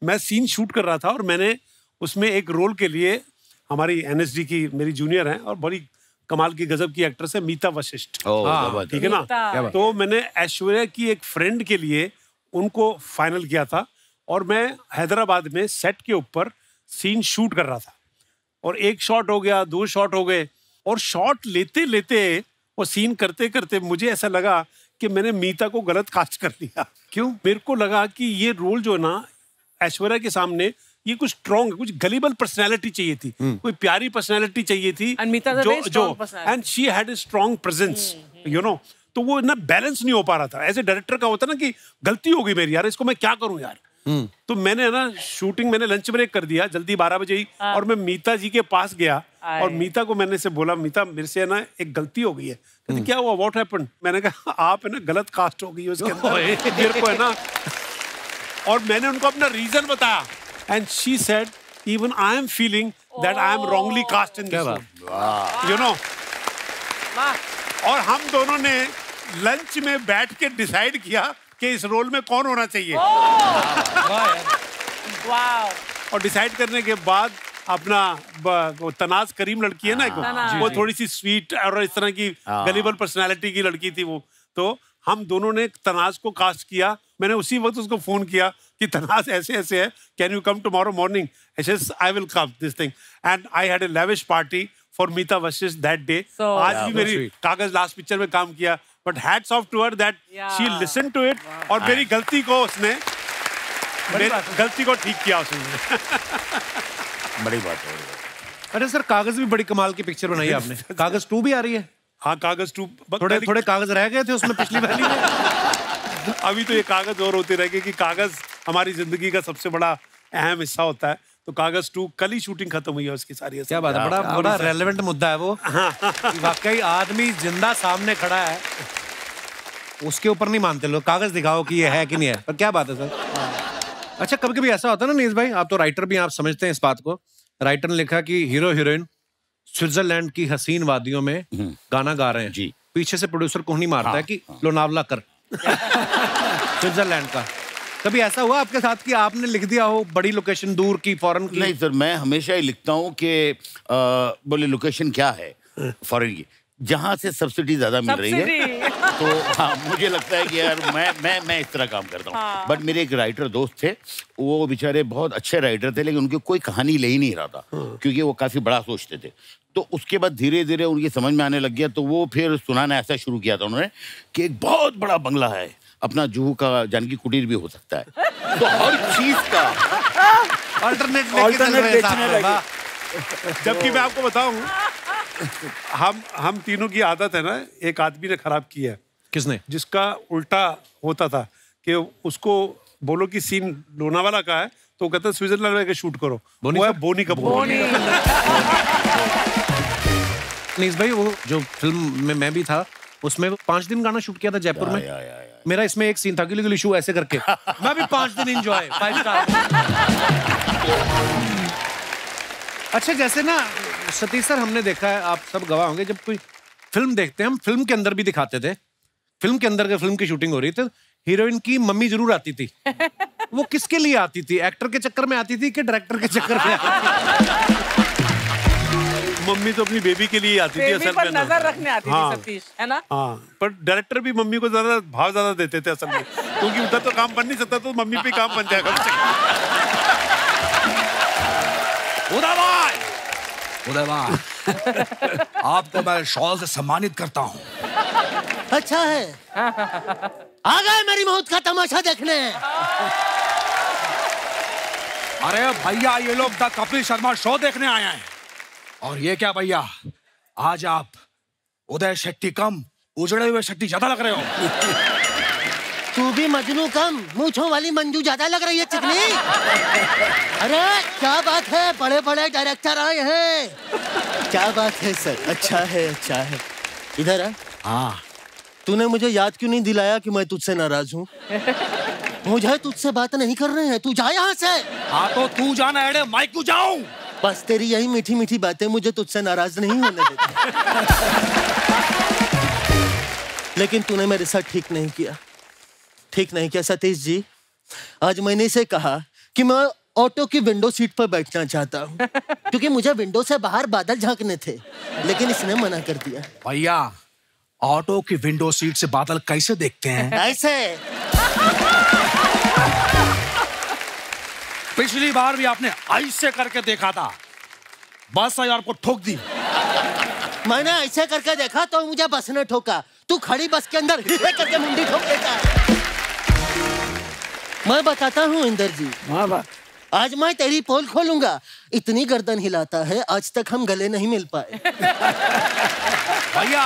मैं सीन शूट कर रहा था और मैंने उसमें एक रोल के लिए, हमारी NSD की मेरी जूनियर है और बड़ी कमाल की गजब की एक्ट्रेस है मीता वशिष्ठ, ठीक है ना। तो मैंने ऐश्वर्या की एक फ्रेंड के लिए उनको फाइनल किया था और मैं हैदराबाद में सेट के ऊपर सीन शूट कर रहा था और एक शॉट हो गया, 2 शॉट हो गए और शॉट लेते लेते और सीन करते करते मुझे ऐसा लगा कि मैंने मीता को गलत कास्ट कर लिया। क्यों? मेरे को लगा कि ये रोल जो है ना ऐश्वर्या के सामने ये कुछ स्ट्रॉन्ग, कुछ गलीबल पर्सनैलिटी चाहिए थी, कोई प्यारी पर्सनैलिटी चाहिए थी, and she had a strong presence, you know. तो वो ना बैलेंस नहीं हो पा रहा था। एज ए डायरेक्टर का होता ना कि गलती हो गई मेरी, यार इसको मैं क्या करूं यार। तो मैंने ना शूटिंग, मैंने लंच ब्रेक कर दिया जल्दी 12 बजे ही, और मैं मीता जी के पास गया और मीता को मैंने से बोला, मीता मेरे से ना एक गलती हो गई है। कहती क्या हुआ, व्हाट हैपेंड? मैंने कहा आप है ना गलत कास्ट हो गई है उसके अंदर मेरे को है ना। और मैंने उनको अपना रीजन बताया and she said even I am feeling that I am wrongly cast in this, you know. और हम दोनों ने लंच में बैठ के डिसाइड किया कि इस रोल में कौन होना चाहिए। और डिसाइड करने के बाद अपना वो तनाज करीम लड़की है ना, वो थोड़ी सी स्वीट और इस तरह की गलीबल पर्सनालिटी की लड़की थी वो। तो हम दोनों ने तनाज को कास्ट किया। मैंने उसी वक्त उसको फोन किया कि तनाज ऐसे ऐसे है, can you come tomorrow morning? I will come this thing, and I had a lavish party for Meeta Vashisht that day. आज भी मेरी कागज लास्ट पिक्चर में काम किया, but hats off to her that she listen to it, और मेरी गलती को उसने, मेरी गलती को ठीक किया उसने। बड़ी बात है। अरे सर, कागज भी बड़ी कमाल की पिक्चर बनाई आपने। कागज 2 भी आ रही है? हाँ, कागज 2 थोड़े थोड़े कागज रह गए थे उसमें पिछली वाली में। अभी तो ये कागज और होते रह गए कि कागज हमारी जिंदगी का सबसे बड़ा अहम हिस्सा होता है। तो कागज 2 कल ही शूटिंग खत्म हुई है उसकी सारी। क्या बात है, बड़ा बड़ा रेलेवेंट मुद्दा है वो। वाकई आदमी जिंदा सामने खड़ा है, उसके ऊपर नहीं मानते लोग, कागज दिखाओ कि ये है कि नहीं है। पर क्या बात है सर। अच्छा, कभी कभी ऐसा होता है ना नीस भाई, आप तो राइटर भी, आप समझते हैं इस बात को। राइटर ने लिखा कि हीरो हीरोइन स्विट्जरलैंड की हसीन वादियों में गाना गा रहे हैं जी, पीछे से प्रोड्यूसर को नहीं मारता है कि लोनावला कर स्विट्जरलैंड का। कभी ऐसा हुआ आपके साथ कि आपने लिख दिया हो बड़ी लोकेशन दूर की, फॉरेन की? नहीं सर, मैं हमेशा ही लिखता हूँ कि बोले लोकेशन क्या है फॉरेन की, जहाँ से सब्सिडी ज्यादा मिल रही है। तो हाँ, मुझे लगता है कि यार मैं इस तरह काम करता हूँ। बट मेरे एक राइटर दोस्त थे, वो बेचारे बहुत अच्छे राइटर थे, लेकिन उनकी कोई कहानी ले ही नहीं रहा था, क्योंकि वो काफी बड़ा सोचते थे। तो उसके बाद धीरे धीरे उनकी समझ में आने लग गया, तो वो फिर सुनाना ऐसा शुरू किया था उन्होंने कि एक बहुत बड़ा बंगला है, अपना जुहू का जानकी कुटीर भी हो सकता है। तो हर चीज का अल्टरनेट बेचने लगे। जबकि मैं आपको बताऊं, हम तीनों की आदत है ना, एक आदमी ने खराब की है। किसने? जिसका उल्टा होता था कि उसको बोलो कि सीन लोनावाला का है तो कहता है स्विट्जरलैंड में शूट करो, वो है बोनी कपूर। नीस भाई, वो जो फिल्म में मैं भी था, उसमें 5 दिन गाना शूट किया था जयपुर में। मेरा इसमें एक सीन था, गिली गिली शू ऐसे करके मैं भी 5 दिन एंजॉय 5 स्टार। अच्छा, जैसे ना सतीश सर, हमने देखा है, आप सब गवाह होंगे, जब कोई फिल्म देखते हैं, हम फिल्म के अंदर भी दिखाते थे, फिल्म के अंदर फिल्म की शूटिंग हो रही थी, हीरोइन की मम्मी जरूर आती थी। वो किसके लिए आती थी? एक्टर के चक्कर में आती थी कि डायरेक्टर के चक्कर में आती थी? मम्मी तो अपनी बेबी के लिए आती थी, असल में नजर रखने आती थी सतीश, है ना? हाँ, पर डायरेक्टर भी मम्मी को ज्यादा भाव ज्यादा देते थे असल में, क्योंकि उधर तो काम बन नहीं सकता, तो मम्मी पे काम बन जाएगा। उदय भाई, आपको मैं शॉल से सम्मानित करता हूँ। अच्छा है, आ गए मेरी मौत का तमाशा देखने। अरे भैया, ये लोग द कपिल शर्मा शो देखने आए हैं। और ये क्या भैया, आज आप उदय शेट्टी कम उजड़े हुए शेट्टी ज्यादा लग रहे हो। तू भी मजनू कम मूंछों वाली मंजू ज्यादा लग रही है चिकनी। अरे क्या बात है, बड़े बड़े डायरेक्टर आए हैं। क्या बात है सर, अच्छा है अच्छा है। इधर है। हाँ, तूने मुझे याद क्यों नहीं दिलाया कि मैं तुझसे नाराज हूँ? मुझे तुझसे बात नहीं कर रहे हैं, तू जा यहाँ से। हाँ तो तू जाना है, मैं क्यों जाऊं? बस तेरी यही मीठी मीठी बातें मुझे तुझसे नाराज नहीं होने देती। लेकिन तूने मेरे साथ ठीक नहीं किया, ठीक नहीं किया सतीश जी। आज मैंने इसे कहा कि मैं ऑटो की विंडो सीट पर बैठना चाहता हूँ, क्योंकि मुझे विंडो से बाहर बादल झांकने थे, लेकिन इसने मना कर दिया। भैया, ऑटो की विंडो सीट से बादल कैसे देखते हैं? ऐसे। पिछली बार भी आपने ऐसे करके देखा था, बस आई आपको ठोक दी। मैंने ऐसे करके देखा तो मुझे बस ने ठोका। तू खड़ी बस के अंदर करके मुंडी ठोक देता। मैं बताता हूँ इंदर जी, आज मैं तेरी पोल खोलूंगा। इतनी गर्दन हिलाता है, आज तक हम गले नहीं मिल पाए। भैया,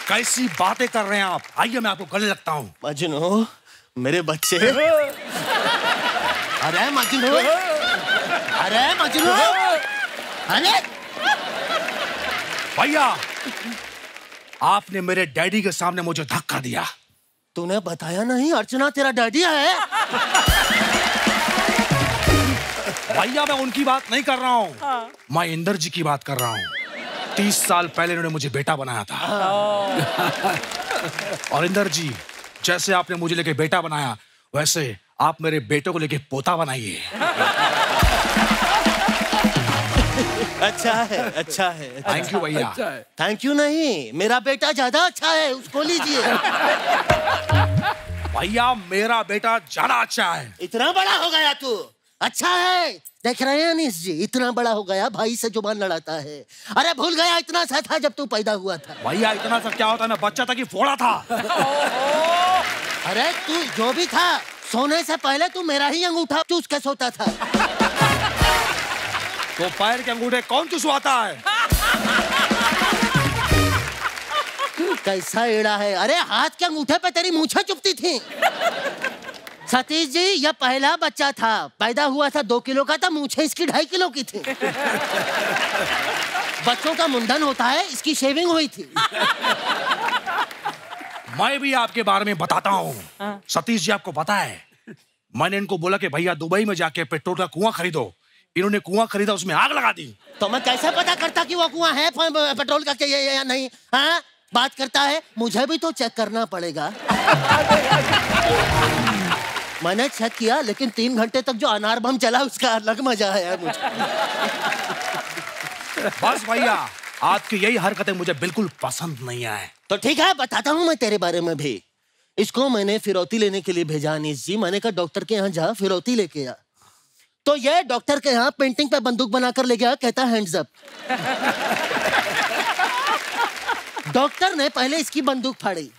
कैसी बातें कर रहे हैं आप? आइए मैं आपको गले लगता हूँ। मजनू, मेरे बच्चे। अरे मजनू, अरे मजनू, अरे भैया, आपने मेरे डैडी के सामने मुझे धक्का दिया। तूने बताया नहीं अर्चना तेरा डैडी है? भैया, मैं उनकी बात नहीं कर रहा हूँ, मैं इंदर जी की बात कर रहा हूँ। 30 साल पहले उन्होंने मुझे बेटा बनाया था। और इंदर जी, जैसे आपने मुझे लेके बेटा बनाया, वैसे आप मेरे बेटे को लेके पोता बनाइए। अच्छा है, अच्छा है। थैंक यू भैया। थैंक यू नहीं, मेरा बेटा ज्यादा अच्छा है, उसको लीजिए। भैया, मेरा बेटा ज्यादा अच्छा है। इतना बड़ा हो गया तू, अच्छा है। देख रहे हैं अनीस जी, इतना बड़ा हो गया, भाई से जुबान लड़ाता है। अरे भूल गया इतना सा था जब तू पैदा हुआ था। भैया, इतना सा क्या होता है, मैं बच्चा था कि फोड़ा था। अरे तू जो भी था, सोने से पहले तू मेरा ही अंगूठा चूस के सोता था। तो पैर के अंगूठे कौन चुसवाता है? कैसा एड़ा है। अरे हाथ के अंगूठे पे तेरी मूछें चुभती थी। सतीश जी, यह पहला बच्चा था, पैदा हुआ था 2 किलो का था, मूछें इसकी 2.5 किलो की थी। बच्चों का मुंडन होता है, इसकी शेविंग हुई थी। मैं भी आपके बारे में बताता हूँ। सतीश जी, आपको पता है, मैंने इनको बोला कि भैया दुबई में जाके पेट्रोल का कुआं खरीदो। इन्होंने कुआं खरीदा, उसमें आग लगा दी। तो मैं कैसे पता करता कि वो कुआं है पेट्रोल का या नहीं? हाँ, बात करता है, मुझे भी तो चेक करना पड़ेगा। मैंने चेक किया, लेकिन 3 घंटे तक जो अनार बम चला उसका अलग मजा आया मुझे। बस भैया, आपकी यही हरकतें मुझे बिल्कुल पसंद नहीं आए। तो ठीक है, बताता हूँ मैं तेरे बारे में भी। इसको मैंने फिरौती लेने के लिए भेजा अनीस जी। मैंने कहा डॉक्टर के यहाँ जा, फिरौती लेके आ। तो ये डॉक्टर के यहाँ पेंटिंग पे बंदूक बनाकर ले गया, कहता हैंड्स अप। डॉक्टर ने पहले इसकी बंदूक फाड़ी।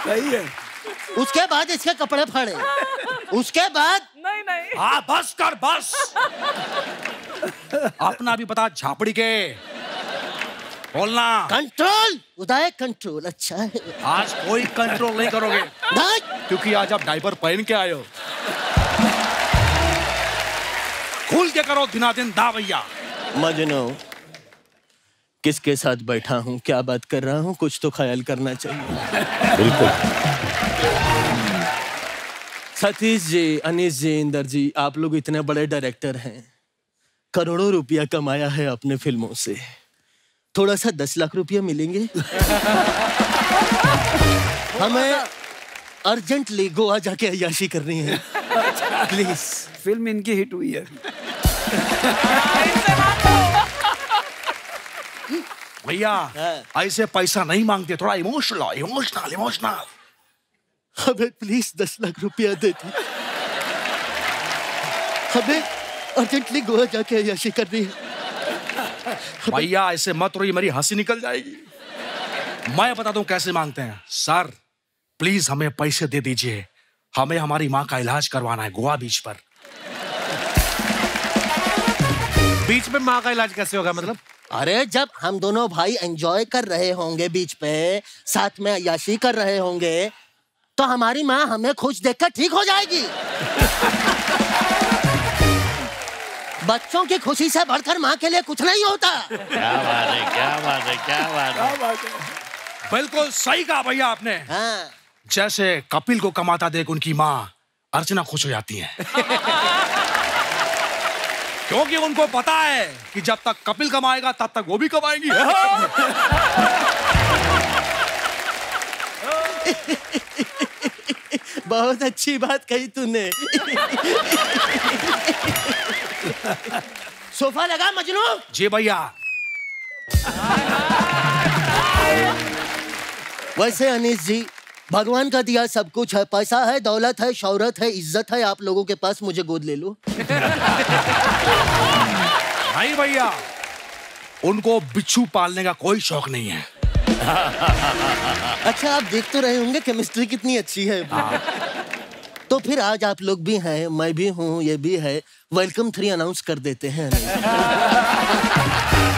सही है। उसके बाद इसके कपड़े फाड़े। उसके बाद नहीं। हाँ, बस कर, बस। अपना भी पता झापड़ी के बोलना। कंट्रोल उदय, कंट्रोल। अच्छा है, आज कोई कंट्रोल नहीं करोगे, क्योंकि आज आप डायपर पहन के आए हो। खुल के करो दिनादिन दा भैया। मजनू, किसके साथ बैठा हूँ, क्या बात कर रहा हूँ, कुछ तो ख्याल करना चाहिए। बिल्कुल। सतीश जी, अनीस जी, इंदर जी, आप लोग इतने बड़े डायरेक्टर हैं, करोड़ों रुपया कमाया है अपने फिल्मों से। थोड़ा सा 10 लाख रुपया मिलेंगे? हमें अर्जेंटली गोवा जाके अय्याशी करनी है, प्लीज। फिल्म इनकी हिट हुई है। भैया, ऐसे पैसा नहीं मांगते, थोड़ा इमोशनल। हमें प्लीज 10 लाख रुपया दे दी। हमें अर्जेंटली गोवा जाके अय्याशी करनी है। भैया, ऐसे मत रोइए, मेरी हंसी निकल जाएगी। मैं बताता हूँ कैसे मांगते हैं। सर, प्लीज हमें पैसे दे दीजिए, हमें हमारी माँ का इलाज करवाना है गोवा बीच पर। बीच में माँ का इलाज कैसे होगा, मतलब? अरे जब हम दोनों भाई एंजॉय कर रहे होंगे बीच पे, साथ में अय्याशी कर रहे होंगे, तो हमारी माँ हमें खुश देखकर ठीक हो जाएगी। बच्चों की खुशी से बढ़कर माँ के लिए कुछ नहीं होता। क्या बात है, क्या बात है, क्या बात है। बिल्कुल सही कहा भैया आपने। हाँ। जैसे कपिल को कमाता देख उनकी माँ अर्चना खुश हो जाती है। क्योंकि उनको पता है कि जब तक कपिल कमाएगा तब तक वो भी कमाएंगी। बहुत अच्छी बात कही तूने। सोफा लगा मजनू? जी भैया। वैसे अनीस जी, भगवान का दिया सब कुछ है, पैसा है, दौलत है, शौहरत है, इज्जत है आप लोगों के पास, मुझे गोद ले लो। नहीं भैया, उनको बिच्छू पालने का कोई शौक नहीं है। अच्छा, आप देख तो रहे होंगे केमिस्ट्री कितनी अच्छी है। तो फिर आज आप लोग भी हैं, मैं भी हूँ, ये भी है, वेलकम 3 अनाउंस कर देते हैं।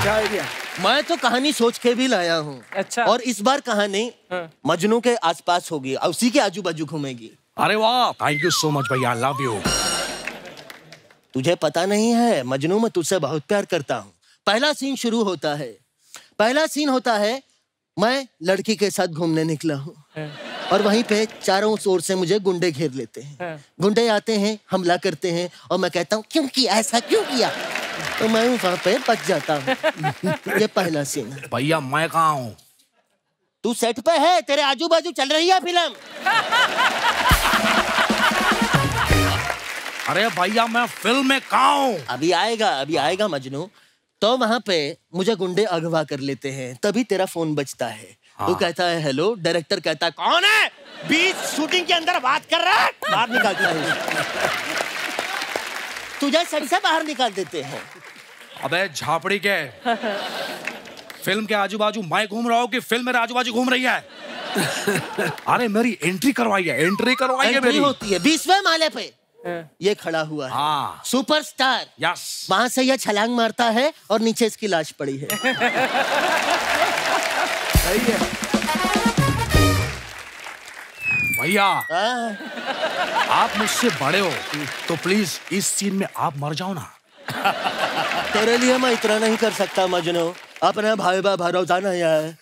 क्या आइडिया? मैं तो कहानी सोच के भी लाया हूँ। अच्छा। और इस बार कहानी मजनू के आसपास होगी, उसी के आजू बाजू घूमेगी। अरे वाह, थैंक यू सो मच भैया, लव यू। तुझे पता नहीं है मजनू, मैं तुझसे बहुत प्यार करता हूँ। पहला सीन शुरू होता है। पहला सीन होता है, मैं लड़की के साथ घूमने निकला हूँ और वहीं पे चारों ओर से मुझे गुंडे घेर लेते हैं। गुंडे आते हैं, हमला करते हैं और मैं कहता हूँ क्यों किया, ऐसा क्यों किया? तो मैं वहां पे बच जाता हूँ। ये पहला सीन है। भैया मैं कहाँ हूँ? तू सेट पे है, तेरे आजू बाजू चल रही है फिल्म। अरे भैया मैं फिल्म में कहाँ हूँ? अभी आएगा मजनू। तो वहां पे मुझे गुंडे अगवा कर लेते हैं, तभी तेरा फोन बजता है। तू कहता है हेलो, डायरेक्टर कहता है कौन है? बीच शूटिंग के अंदर बात कर रहा है, बाहर निकालता है। तुझे सेट से बाहर निकाल देते हैं। अबे झापड़ी के, फिल्म के आजू बाजू मैं घूम रहा हूँ कि फिल्म मेरे आजू बाजू घूम रही है? अरे मेरी एंट्री करवाइए एंट्री होती है 20वें माले पे। ये खड़ा हुआ है। हाँ। सुपरस्टार। यस। वहां से ये छलांग मारता है और नीचे इसकी लाश पड़ी है। सही है भैया, आप मुझसे बड़े हो तो प्लीज इस सीन में आप मर जाओ ना। तेरे लिए मैं इतना नहीं कर सकता मजनू, अपने भाई बा भरोसा नहीं है,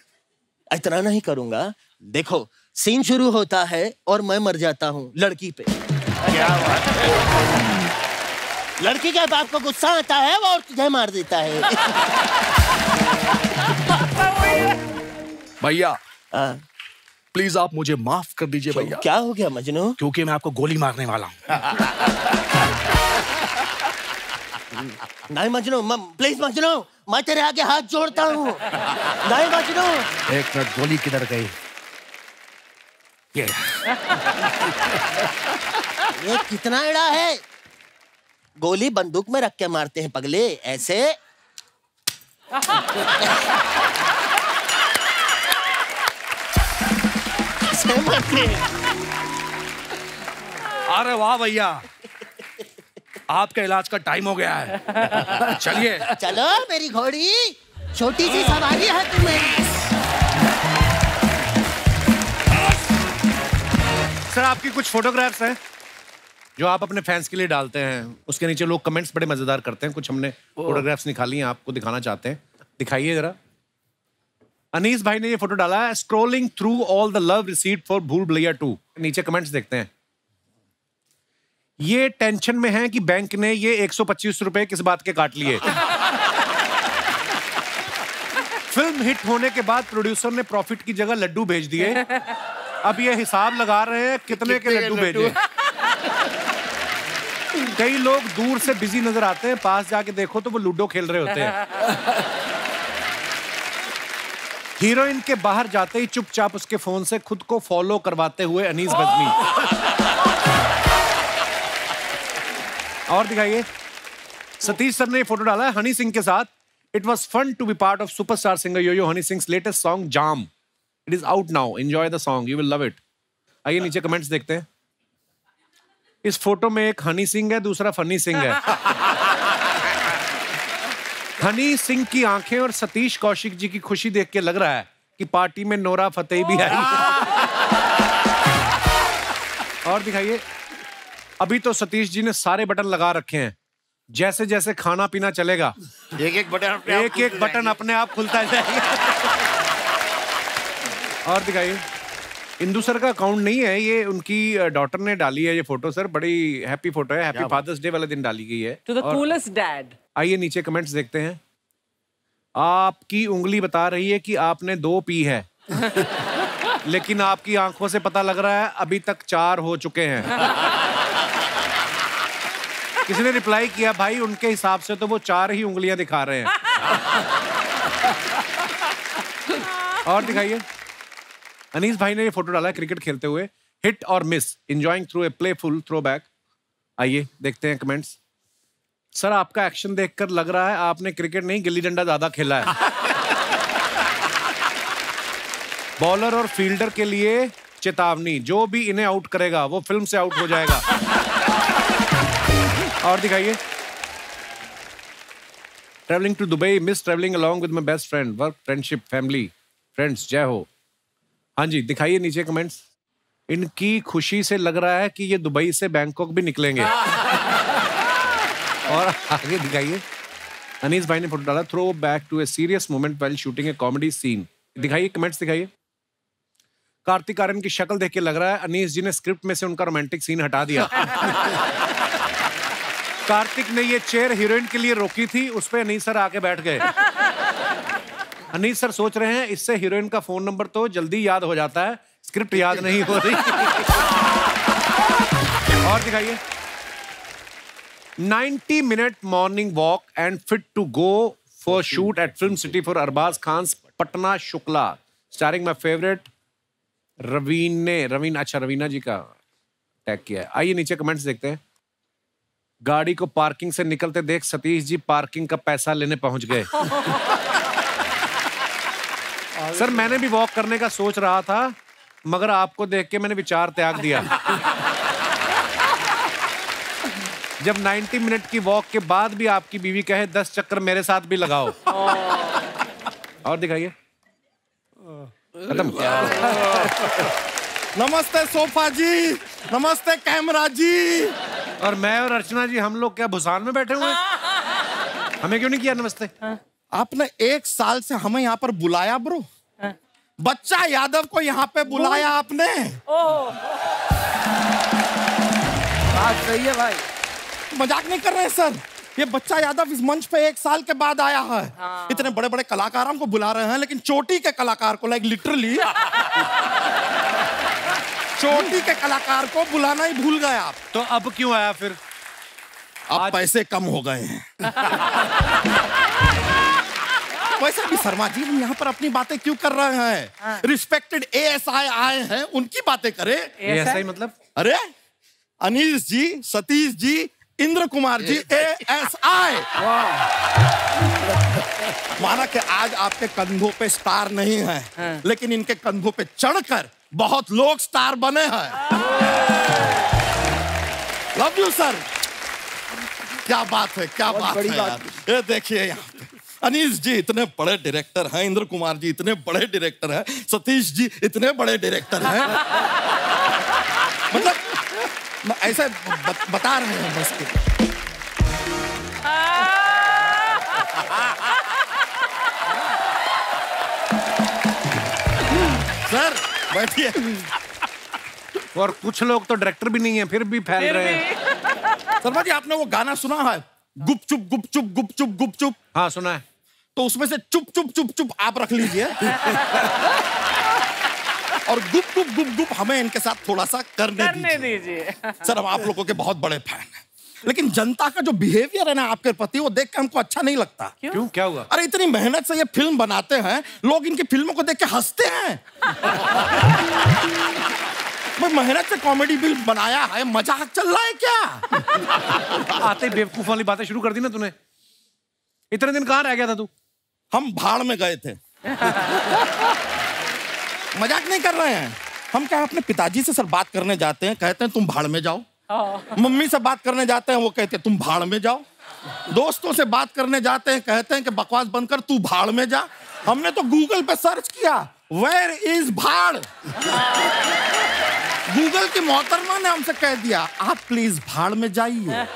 इतना नहीं करूंगा। देखो, सीन शुरू होता है और मैं मर जाता हूँ लड़की पे। क्या बात है। लड़की के बाप को गुस्सा आता है वो और तुझे मार देता है। भैया प्लीज आप मुझे माफ कर दीजिए भैया। क्या हो गया मजनू? क्योंकि मैं आपको गोली मारने वाला हूँ। नहीं मजनू, प्लीज मजनू, मैं तेरे आगे हाथ जोड़ता हूँ। नहीं मजनू। एक मिनट, गोली किधर गई? ये कितना एड़ा है? गोली बंदूक में रख के मारते हैं पगले, ऐसे। ऐसे मारते हैं। अरे वाह भैया, आपका इलाज का टाइम हो गया है। चलिए चलो मेरी घोड़ी, छोटी सी सवारी है तुम्हें। सर आपकी कुछ फोटोग्राफ्स हैं जो आप अपने फैंस के लिए डालते हैं, उसके नीचे लोग कमेंट्स बड़े मजेदार करते हैं। कुछ हमने फोटोग्राफ्स निकाली हैं, आपको दिखाना चाहते हैं। दिखाइए जरा। अनीस भाई ने ये फोटो डाला है, scrolling through all the love received for भूल भुलैया 2। नीचे कमेंट्स देखते हैं। ये टेंशन में है कि बैंक ने ये 125 रुपए किस बात के काट लिए। फिल्म हिट होने के बाद प्रोड्यूसर ने प्रॉफिट की जगह लड्डू भेज दिए। अब ये हिसाब लगा रहे हैं कितने के लड्डू भेजे। कई लोग दूर से बिजी नजर आते हैं, पास जाके देखो तो वो लूडो खेल रहे होते हैं। हीरोइन के बाहर जाते ही चुपचाप उसके फोन से खुद को फॉलो करवाते हुए अनीस बजमी। और दिखाइए। सतीश सर ने ये फोटो डाला है हनी सिंह के साथ। It was fun to be part of superstar singer Yo Yo Honey Singh latest song जाम। It is out now, enjoy the song, you will love it. आइए नीचे कमेंट्स देखते हैं। इस फोटो में एक हनी सिंह है, दूसरा फनी सिंह है। हनी सिंह की आंखें और सतीश कौशिक जी की खुशी देख के लग रहा है कि पार्टी में नोरा फतेही भी आई। और दिखाइए। अभी तो सतीश जी ने सारे बटन लगा रखे हैं, जैसे जैसे खाना पीना चलेगा एक एक बटन अपने आप खुलता जाएगा। और दिखाइए, इंदु सर का अकाउंट नहीं है ये, उनकी डॉटर ने डाली है ये फोटो सर, बड़ी हैप्पी फोटो है, हैप्पी फादर्स डे वाले दिन डाली गई है। To the coolest dad. आइए नीचे कमेंट्स देखते हैं। आपकी उंगली बता रही है कि आपने 2 पी है लेकिन आपकी आंखों से पता लग रहा है अभी तक 4 हो चुके हैं। किसी ने रिप्लाई किया, भाई उनके हिसाब से तो वो 4 ही उंगलियां दिखा रहे हैं। और दिखाइए, अनीस भाई ने ये फोटो डाला है क्रिकेट खेलते हुए, हिट और miss, enjoying through a playful throwback. आइए देखते हैं कमेंट्स। सर आपका एक्शन देखकर लग रहा है आपने क्रिकेट नहीं गिल्ली डंडा ज्यादा खेला है। बॉलर और फील्डर के लिए चेतावनी, जो भी इन्हें आउट करेगा वो फिल्म से आउट हो जाएगा। और दिखाइए, travelling to Dubai, miss travelling along with my best friend, work friendship family friends, जय हो। हाँ जी, दिखाइए नीचे कमेंट्स। इनकी खुशी से लग रहा है कि ये दुबई से बैंकॉक भी निकलेंगे। और आगे दिखाइए, अनीस भाई ने फोटो डाला, throw back to a serious moment while shooting a comedy scene. दिखाइए कमेंट्स दिखाइए। कार्तिक आर्यन की शक्ल देख के लग रहा है अनीस जी ने स्क्रिप्ट में से उनका रोमांटिक सीन हटा दिया। कार्तिक ने ये चेयर हीरोइन के लिए रोकी थी, उस पे अनीस सर आके बैठ गए। अनीस सर सोच रहे हैं इससे हीरोइन का फोन नंबर तो जल्दी याद हो जाता है, स्क्रिप्ट याद नहीं हो रही। और दिखाइए, 90-minute morning walk and fit to go for shoot at Film City for Arbaz Khan's Patna Shukla, starring my favorite Raveena जी का टैग किया है। आइए नीचे कमेंट्स देखते हैं। गाड़ी को पार्किंग से निकलते देख सतीश जी पार्किंग का पैसा लेने पहुंच गए। सर मैंने भी वॉक करने का सोच रहा था, मगर आपको देख के मैंने विचार त्याग दिया। जब 90 मिनट की वॉक के बाद भी आपकी बीवी कहे 10 चक्कर मेरे साथ भी लगाओ। और दिखाइए, खत्म। नमस्ते सोफा जी, नमस्ते कैमरा जी। और मैं और अर्चना जी, हम लोग क्या भुसान में बैठे हुए हैं? हमें क्यों नहीं किया नमस्ते? आपने 1 साल से हमें यहाँ पर बुलाया ब्रो। बच्चा यादव को यहाँ पे बुलाया आपने। बात सही है भाई, मजाक नहीं कर रहे हैं सर। ये बच्चा यादव इस मंच पे 1 साल के बाद आया है। इतने बड़े बड़े कलाकारों को बुला रहे हैं, लेकिन चोटी के कलाकार को, लाइक लिटरली चोटी के कलाकार को बुलाना ही भूल गए आप। तो अब क्यों आया फिर? अब पैसे कम हो गए हैं। वैसे भी शर्मा जी, हम यहाँ पर अपनी बातें क्यों कर रहे हैं? रिस्पेक्टेड ASI आए हैं, उनकी बातें करें। ASI मतलब? अरे अनीस जी, सतीश जी, इंद्र कुमार जी, ASI। माना कि आज आपके कंधों पे स्टार नहीं है, लेकिन इनके कंधों पे चढ़कर बहुत लोग स्टार बने हैं। Love you sir. क्या बात है, क्या बात है यार। ये देखिए यहाँ पे अनीस जी इतने बड़े डायरेक्टर हैं, इंद्र कुमार जी इतने बड़े डायरेक्टर हैं, सतीश जी इतने बड़े डायरेक्टर हैं। मतलब ऐसे बता रहे हैं बस के। सर बैठिए। और कुछ लोग तो डायरेक्टर भी नहीं है, फिर भी फैल रहे हैं। शर्मा जी, आपने वो गाना सुना है, गुपचुप गुपचुप गुपचुप गुपचुप? हाँ सुना है। तो उसमें से चुप चुप चुप चुप आप रख लीजिए और गुप गुप गुप गुप हमें इनके साथ थोड़ा सा करने दीजिए। सर हम आप लोगों के बहुत बड़े फैन हैं, लेकिन जनता का जो बिहेवियर है ना आपके प्रति, वो देख के हमको अच्छा नहीं लगता। क्यों, क्या हुआ? अरे इतनी मेहनत से ये फिल्म बनाते हैं, लोग इनकी फिल्मों को देख के हंसते हैं। मेहनत से कॉमेडी फिल्म बनाया है, मजाक चल रहा है क्या? आते बेवकूफ वाली बातें शुरू कर दी ना तूने। इतने दिन कहाँ रह गया था तू? हम भाड़ में गए थे। मजाक नहीं कर रहे हैं हम। क्या अपने पिताजी से सर बात करने जाते हैं, कहते हैं तुम भाड़ में जाओ। मम्मी से बात करने जाते हैं, वो कहते हैं तुम भाड़ में जाओ। दोस्तों से बात करने जाते हैं, कहते हैं कि बकवास बंद कर, तू भाड़ में जा। हमने तो गूगल पे सर्च किया, वेयर इज भाड़। गूगल की मोहतरमा ने हमसे कह दिया, आप प्लीज भाड़ में जाइए।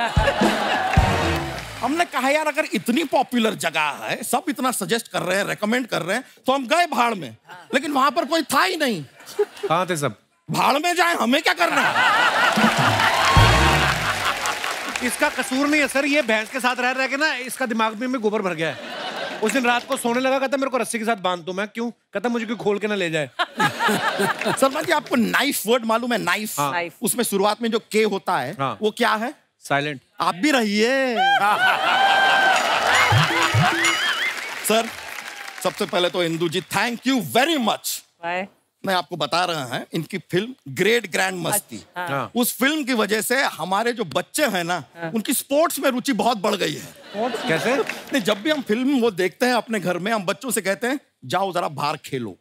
हमने कहा यार अगर इतनी पॉपुलर जगह है, सब इतना सजेस्ट कर रहे हैं, रेकमेंड कर रहे हैं, तो हम गए भाड़ में, लेकिन वहां पर कोई था ही नहीं। कहाँ थे सब? भाड़ में जाए, हमें क्या करना है? इसका कसूर नहीं है सर, ये भैंस के साथ रह रह के ना इसका दिमाग में गोबर भर गया है। उस दिन रात को सोने लगा, कहता मेरे को रस्सी के साथ बांध दो। मैं क्यों? कहता मुझे कोई खोल के ना ले जाए। सलमान जी आपको नाइफ वर्ड मालूम है? नाइफ। हाँ। उसमें शुरुआत में जो के होता है, हाँ। वो क्या है? साइलेंट। आप भी रहिए। सर सबसे पहले तो इंदू जी थैंक यू वेरी मच। मैं आपको बता रहा है, इनकी फिल्म ग्रेट ग्रैंड मस्ती, हाँ। उस फिल्म की वजह से हमारे जो बच्चे हैं ना, उनकी स्पोर्ट्स में रुचि बहुत बढ़ गई है। कैसे? नहीं, जब भी हम फिल्म वो देखते हैं अपने घर में, हम बच्चों से कहते हैं जाओ जरा बाहर खेलो।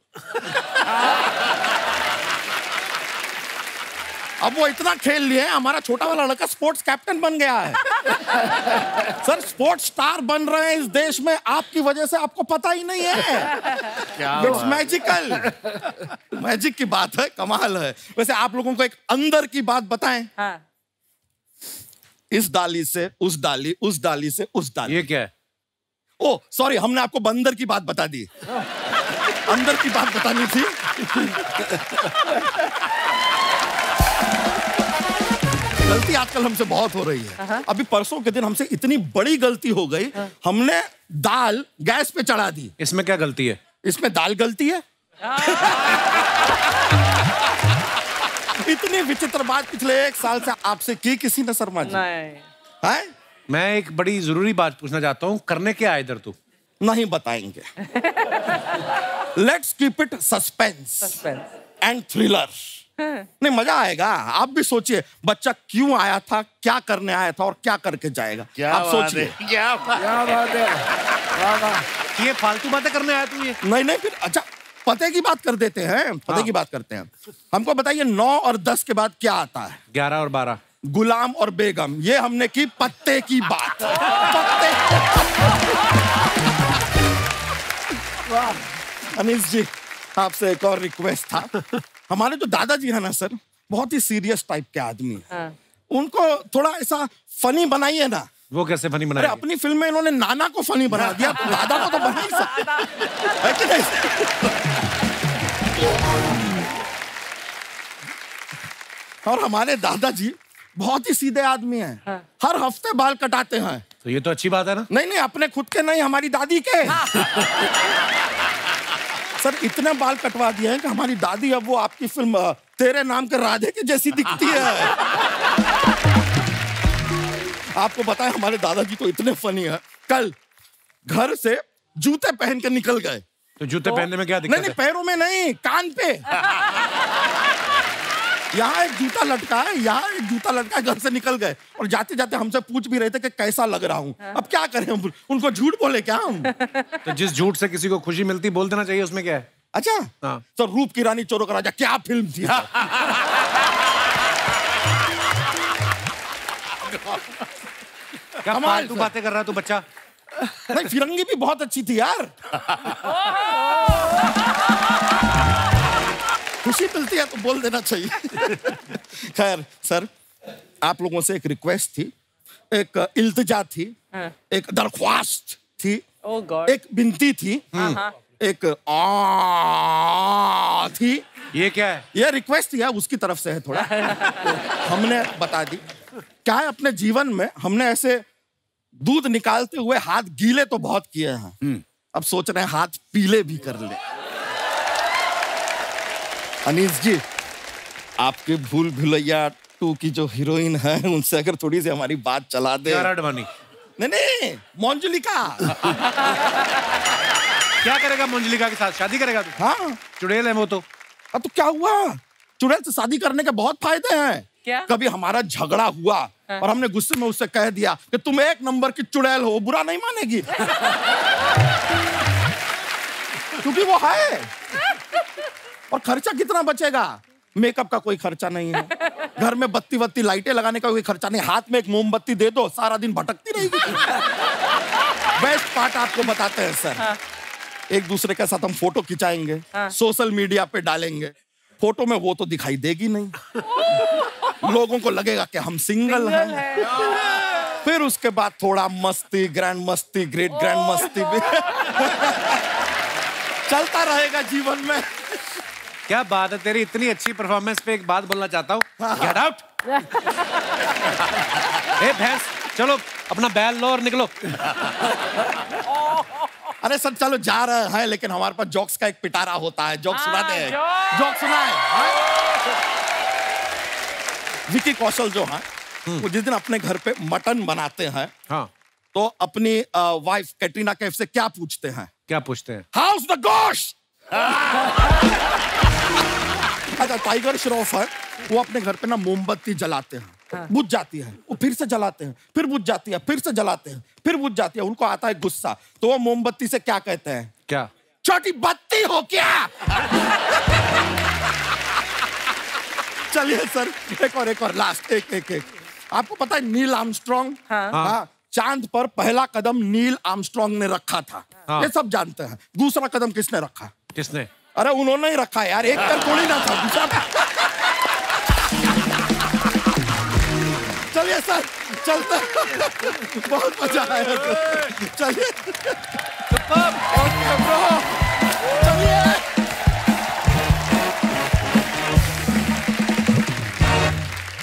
अब वो इतना खेल लिए, हमारा छोटा वाला लड़का स्पोर्ट्स कैप्टन बन गया है। सर स्पोर्ट्स स्टार बन रहे हैं इस देश में आपकी वजह से, आपको पता ही नहीं है। It's magical. मैजिक की बात है, कमाल है। वैसे आप लोगों को एक अंदर की बात बताएं। हाँ। इस डाली से उस डाली, उस डाली से उस डाली। ये क्या है? ओ सॉरी, हमने आपको बंदर की बात बता दी। अंदर की बात बतानी थी। गलती आजकल हमसे बहुत हो रही है। अभी परसों के दिन हमसे इतनी बड़ी गलती हो गई, हमने दाल गैस पे चढ़ा दी। इसमें क्या गलती है? इसमें दाल गलती है। इतनी विचित्र बात पिछले 1 साल से आपसे की किसी ने शर्मा जी? नहीं। मैं एक बड़ी जरूरी बात पूछना चाहता हूँ, करने क्या आए इधर तू? नहीं बताएंगे। Let's keep it suspense and thriller. नहीं, मजा आएगा। आप भी सोचिए, बच्चा क्यों आया था, क्या करने आया था और क्या करके जाएगा। आप सोचिए। क्या बात है। ये फालतू बातें करने आया तू? ये नहीं फिर अच्छा पते की बात कर देते हैं। पते की बात करते हैं। हमको बताइए 9 और 10 के बाद क्या आता है? 11 और 12। गुलाम और बेगम। ये हमने की पत्ते की बात। पत्ते। अनीस जी आपसे एक और रिक्वेस्ट था। हमारे जो दादाजी है ना सर, बहुत ही सीरियस टाइप के आदमी हैं। उनको थोड़ा ऐसा फनी बनाइए ना। वो कैसे फनी अरे बनाएंगे? अपनी फिल्म में इन्होंने नाना को फनी बना दिया, तो दादा को तो बना ही सकता है कि नहीं? और हमारे दादाजी बहुत ही सीधे आदमी हैं। हर हफ्ते बाल कटाते हैं। तो ये तो अच्छी बात है ना? नहीं अपने खुद के नहीं, हमारी दादी के। सर इतने बाल कटवा दिए हैं कि हमारी दादी अब वो आपकी फिल्म तेरे नाम के राधे के जैसी दिखती है। आपको पता है हमारे दादाजी तो इतने फनी है, कल घर से जूते पहन के निकल गए। तो जूते पहनने में क्या दिक्कत है? नहीं पैरों में नहीं, कान पे। यहाँ एक जूता लटका है, यहाँ एक जूता लटका है, घर से निकल गए। और जाते जाते हमसे पूछ भी रहे थे कि कैसा लग रहा हूँ। अब क्या करें हम, उनको झूठ बोले क्या हम? तो जिस झूठ से किसी को खुशी मिलती बोल देना चाहिए, उसमें क्या है? अच्छा हाँ। तो रूप की रानी चोरों का राजा क्या फिल्म थी? क्या फालतू बातें कर रहा है तू बच्चा? नहीं फिरंगी भी बहुत अच्छी थी यार। खुशी मिलती है तो बोल देना चाहिए। खैर सर, आप लोगों से एक रिक्वेस्ट थी, एक इल्तिजा थी, एक दरख्वास्त थी, एक विनती थी, एक थी। ये क्या है? ये रिक्वेस्ट थी, उसकी तरफ से है थोड़ा। हमने बता दी। क्या है, अपने जीवन में हमने ऐसे दूध निकालते हुए हाथ गीले तो बहुत किए हैं, अब सोच रहे हैं हाथ पीले भी कर ले। अनीस जी, आपके भूल भुलैया 2 की जो हीरोइन है, उनसे अगर थोड़ी सी हमारी बात चला दे। कियारा आडवाणी। नहीं मंजुलिका। क्या करेगा मंजुलिका के साथ? शादी करेगा तू? हाँ चुड़ैल है वो तो। अब तो क्या हुआ, चुड़ैल से शादी करने के बहुत फायदे हैं। क्या? कभी हमारा झगड़ा हुआ और हमने गुस्से में उससे कह दिया कि तुम 1 नंबर की चुड़ैल हो, बुरा नहीं मानेगी। क्योंकि वो है। और खर्चा कितना बचेगा? मेकअप का कोई खर्चा नहीं है, घर में बत्ती बत्ती लाइटें लगाने का कोई खर्चा नहीं, हाथ में एक मोमबत्ती दे दो, सारा दिन भटकती रहेगी। बेस्ट पार्ट आपको बताते हैं सर। एक दूसरे के साथ हम फोटो खिंचाएंगे, सोशल मीडिया पे डालेंगे। फोटो में वो तो दिखाई देगी नहीं, लोगों को लगेगा कि हम सिंगल हैं। फिर उसके बाद थोड़ा मस्ती, ग्रैंड मस्ती, ग्रेट ग्रैंड मस्ती भी चलता रहेगा जीवन में। क्या बात है, तेरी इतनी अच्छी परफॉर्मेंस पे एक बात बोलना चाहता हूँ। Get out. ए भैंस, चलो अपना बैल लो और निकलो। अरे सर चलो जा रहे हैं, लेकिन हमारे पास जोक्स का एक पिटारा होता है। जोक सुनाते हैं, जोक सुनाए। विकी कौशल जो है वो जिस दिन अपने घर पे मटन बनाते हैं, हाँ, तो अपनी वाइफ कैटरीना कैफ से क्या पूछते हैं? क्या पूछते हैं? हाउस द गोश्त। अच्छा, टाइगर श्रॉफ है, वो अपने घर पे ना मोमबत्ती जलाते हैं, बुझ जाती है, वो फिर से जलाते हैं, फिर बुझ जाती है, फिर से जलाते हैं, फिर बुझ जाती है। उनको आता है गुस्सा, तो वो मोमबत्ती से क्या कहते हैं? क्या? छोटी बत्ती हो क्या? चलिए सर, एक और लास्ट, एक। आपको पता है नील आर्मस्ट्रॉन्ग? हाँ। चांद पर पहला कदम नील आर्मस्ट्रॉन्ग ने रखा था। हाँ। ये सब जानते हैं। दूसरा कदम किसने रखा? किसने? अरे उन्होंने ही रखा यार, एक कर थोड़ी ना था, दूसरा। चलिए सर, चलते। बहुत मजा आया। चलिए चलिए।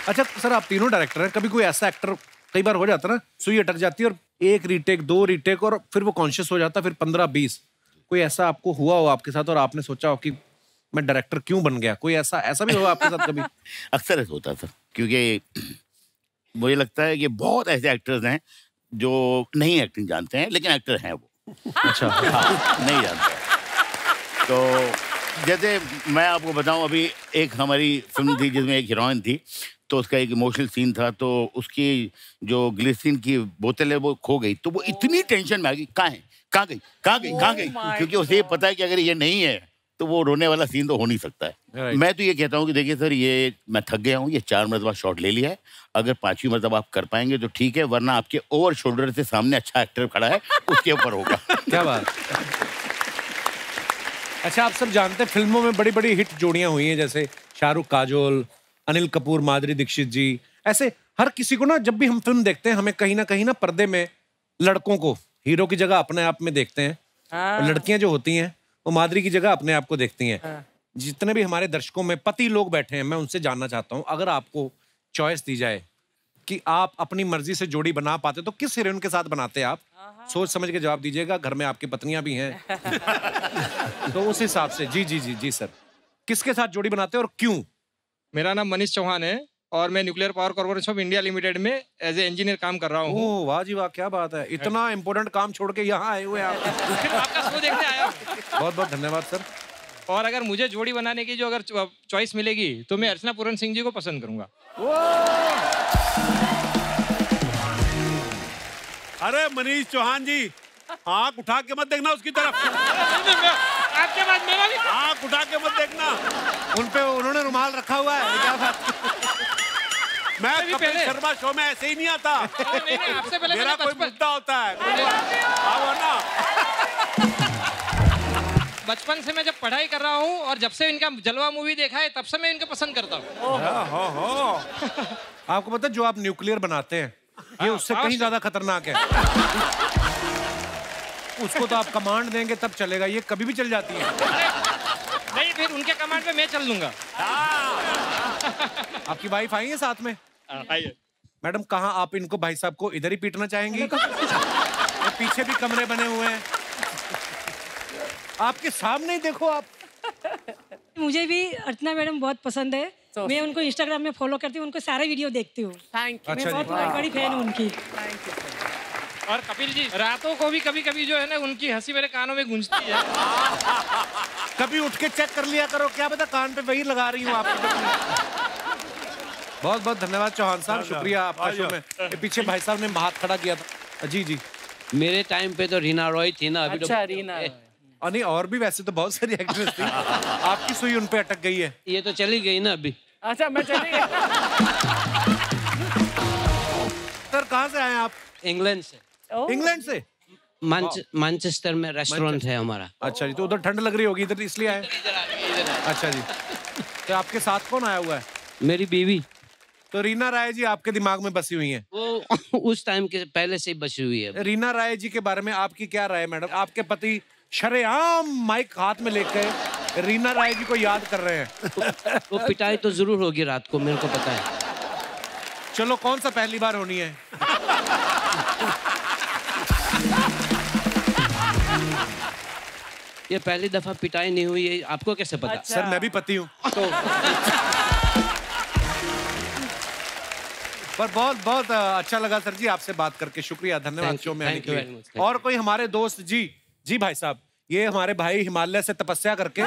अच्छा सर, आप तीनों डायरेक्टर हैं, कभी कोई ऐसा एक्टर, कई बार हो जाता है ना, सुई अटक जाती है और एक रीटेक, 2 रीटेक और फिर वो कॉन्शियस हो जाता है, फिर 15-20, कोई ऐसा आपको हुआ हो आपके साथ और आपने सोचा हो कि मैं डायरेक्टर क्यों बन गया? कोई ऐसा भी हुआ आपके साथ कभी? अक्सर ऐसा होता था, क्योंकि मुझे लगता है कि बहुत ऐसे एक्टर्स हैं जो नहीं एक्टिंग जानते हैं, लेकिन एक्टर हैं वो। अच्छा। हाँ, नहीं जानते। तो जैसे मैं आपको बताऊं, अभी एक हमारी फिल्म थी जिसमें एक हीरोइन थी, तो उसका एक इमोशनल सीन था, तो उसकी जो ग्लिसरीन की बोतल है वो खो गई, तो वो इतनी टेंशन में आ गई, कहाँ गई, क्योंकि उसे ये पता है कि अगर ये नहीं है तो वो रोने वाला सीन तो हो नहीं सकता है। मैं तो ये कहता हूँ कि देखिए सर, ये मैं थक गया हूँ, ये 4 मरतबा शॉट ले लिया है, अगर 5वीं मरतबा आप कर पाएंगे तो ठीक है, वरना आपके ओवर शोल्डर से सामने अच्छा एक्टर खड़ा है, उसके ऊपर होगा। क्या बात। अच्छा, आप सब जानते हैं फिल्मों में बड़ी बड़ी हिट जोड़ियां हुई हैं, जैसे शाहरुख काजोल, अनिल कपूर माधुरी दीक्षित जी। ऐसे हर किसी को ना, जब भी हम फिल्म देखते हैं, हमें कहीं ना पर्दे में लड़कों को हीरो की जगह अपने आप में देखते हैं, और लड़कियां जो होती हैं वो माधुरी की जगह अपने आप को देखती हैं। जितने भी हमारे दर्शकों में पति लोग बैठे हैं, मैं उनसे जानना चाहता हूँ, अगर आपको चॉइस दी जाए कि आप अपनी मर्जी से जोड़ी बना पाते तो किस हीरोइन के साथ बनाते आप? सोच समझ के जवाब दीजिएगा, घर में आपकी पत्नियां भी हैं। तो उस हिसाब से जी सर, किसके साथ जोड़ी बनाते हैं और क्यों? मेरा नाम मनीष चौहान है और मैं nuclear power corporation of India limited में एज ए इंजीनियर काम कर रहा हूँ। ओह वाह जी वाह, क्या बात है, इतना इम्पोर्टेंट काम छोड़ के यहाँ आए हुए आप। आपका शो देखने आया। बहुत बहुत धन्यवाद सर। और अगर मुझे जोड़ी बनाने की जो अगर चॉइस मिलेगी तो मैं अर्चना पूरन सिंह जी को पसंद करूंगा। अरे मनीष चौहान जी, आँख उठा के मत देखना उसकी तरफ। आपके बाद मेरा भी आँख उठा के मत देखना। उन्होंने रुमाल रखा हुआ है, क्या बात। मैं कपिल शर्मा शो में ऐसे ही नहीं आता। नहीं, आपसे पहले मेरा कोई मुद्दा होता है। आओ ना। बचपन से मैं जब पढ़ाई कर रहा हूँ और जब से इनका जलवा मूवी देखा है, तब से मैं इनको पसंद करता हूँ। आपको पता है, जो आप न्यूक्लियर बनाते हैं ये उससे कहीं ज्यादा खतरनाक है। उसको तो आप कमांड देंगे तब चलेगा, ये कभी भी चल जाती है। नहीं, फिर उनके कमांड पे मैं चल दूंगा। आपकी वाइफ आई है साथ में? आइए मैडम, कहाँ आप इनको, भाई साहब को इधर ही पीटना चाहेंगी? पीछे भी कमरे बने हुए हैं, आपके सामने ही देखो आप। मुझे भी अर्चना मैडम बहुत पसंद है। मैं उनको इंस्टाग्राम में फॉलो करती हूँ, उनको सारे वीडियो देखती हूँ। मैं बहुत बड़ी फैन हूँ उनकी। और कपिल जी, रातों को भी कभी जो है ना, उनकी हंसी मेरे कानों में गूंजती है। कभी उठ के चेक कर लिया करो, क्या पता कान पे वही लगा रही हूँ आपको। बहुत बहुत धन्यवाद चौहान साहब, शुक्रिया आपका शो में। पीछे भाई साहब ने हाथ खड़ा किया था। जी मेरे टाइम पे तो रीना रॉय थी ना। अभी अच्छा, रीना नहीं, और भी वैसे तो बहुत सारी एक्ट्रेस थी। आपकी सुई उन पे अटक गई है। ये तो चली गई ना अभी। अच्छा, मैं चली गई। सर कहाँ से आए आप? इंग्लैंड से। इंग्लैंड से? मैनचेस्टर में रेस्टोरेंट है हमारा। अच्छा जी, तो उधर ठंड लग रही होगी, इधर इसलिए आए? अच्छा जी। तो आपके साथ कौन आया हुआ है? मेरी बीवी। तो रीना राय जी आपके दिमाग में बसी हुई हैं? वो उस टाइम के पहले से ही बसी हुई है। रीना राय जी के बारे में आपकी क्या राय है मैडम? आपके पति शरेआम माइक हाथ में लेकर रीना राय जी को याद कर रहे हैं। वो पिटाई तो जरूर होगी रात को, मेरे को पता है। चलो कौन सा पहली बार होनी है? ये पहली दफा पिटाई नहीं हुई है, आपको कैसे पता? अच्छा। सर मैं भी पति हूँ तो पर बहुत बहुत अच्छा लगा सर जी आपसे बात करके। शुक्रिया, धन्यवाद शो में आने के लिए। और कोई हमारे दोस्त जी भाई साहब, ये हमारे भाई हिमालय से तपस्या करके।